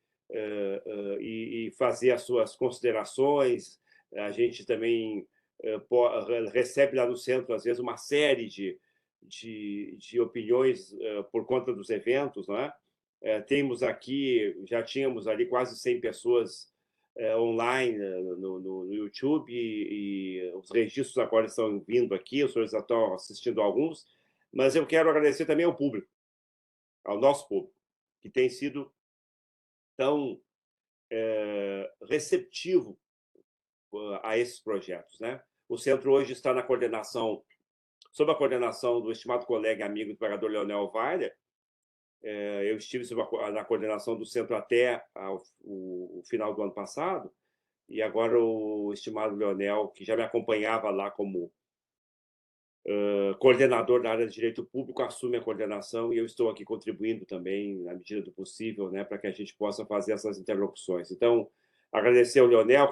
e fazer as suas considerações. A gente também recebe lá no centro, às vezes, uma série de opiniões por conta dos eventos, não é? Já tínhamos ali quase 100 pessoas online no YouTube, e os registros agora estão vindo aqui, os senhores já estão assistindo alguns, mas eu quero agradecer também ao público, ao nosso público, que tem sido tão receptivo a esses projetos, né? O centro hoje está sob a coordenação do estimado colega e amigo do vereador Leonel Weiler. Eu estive na coordenação do centro até o final do ano passado, e agora o estimado Leonel, que já me acompanhava lá como coordenador da área de direito público, assume a coordenação, e eu estou aqui contribuindo também, na medida do possível, né, para que a gente possa fazer essas interlocuções. Então, agradecer ao Leonel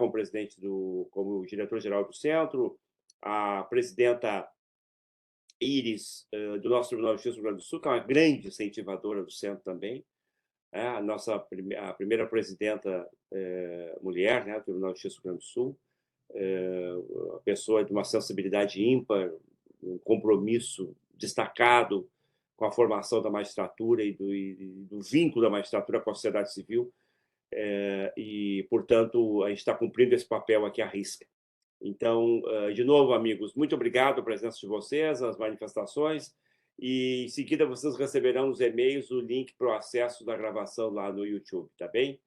como diretor-geral do centro, a presidenta Iris, do nosso Tribunal de Justiça do Rio Grande do Sul, que é uma grande incentivadora do centro também, a primeira presidenta mulher, né, do Tribunal de Justiça do Rio Grande do Sul, uma pessoa de uma sensibilidade ímpar, um compromisso destacado com a formação da magistratura e do vínculo da magistratura com a sociedade civil, e, portanto, a gente está cumprindo esse papel aqui à risca. Então, de novo, amigos, muito obrigado pela presença de vocês, as manifestações, e em seguida vocês receberão nos e-mails o link para o acesso da gravação lá no YouTube, tá bem?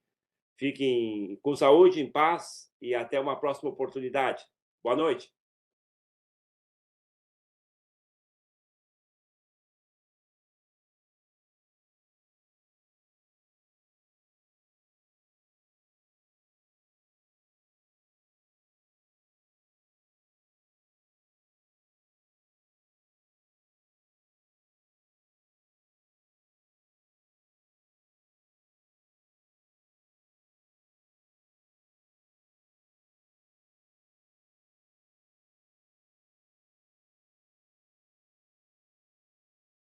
Fiquem com saúde, em paz, e até uma próxima oportunidade. Boa noite.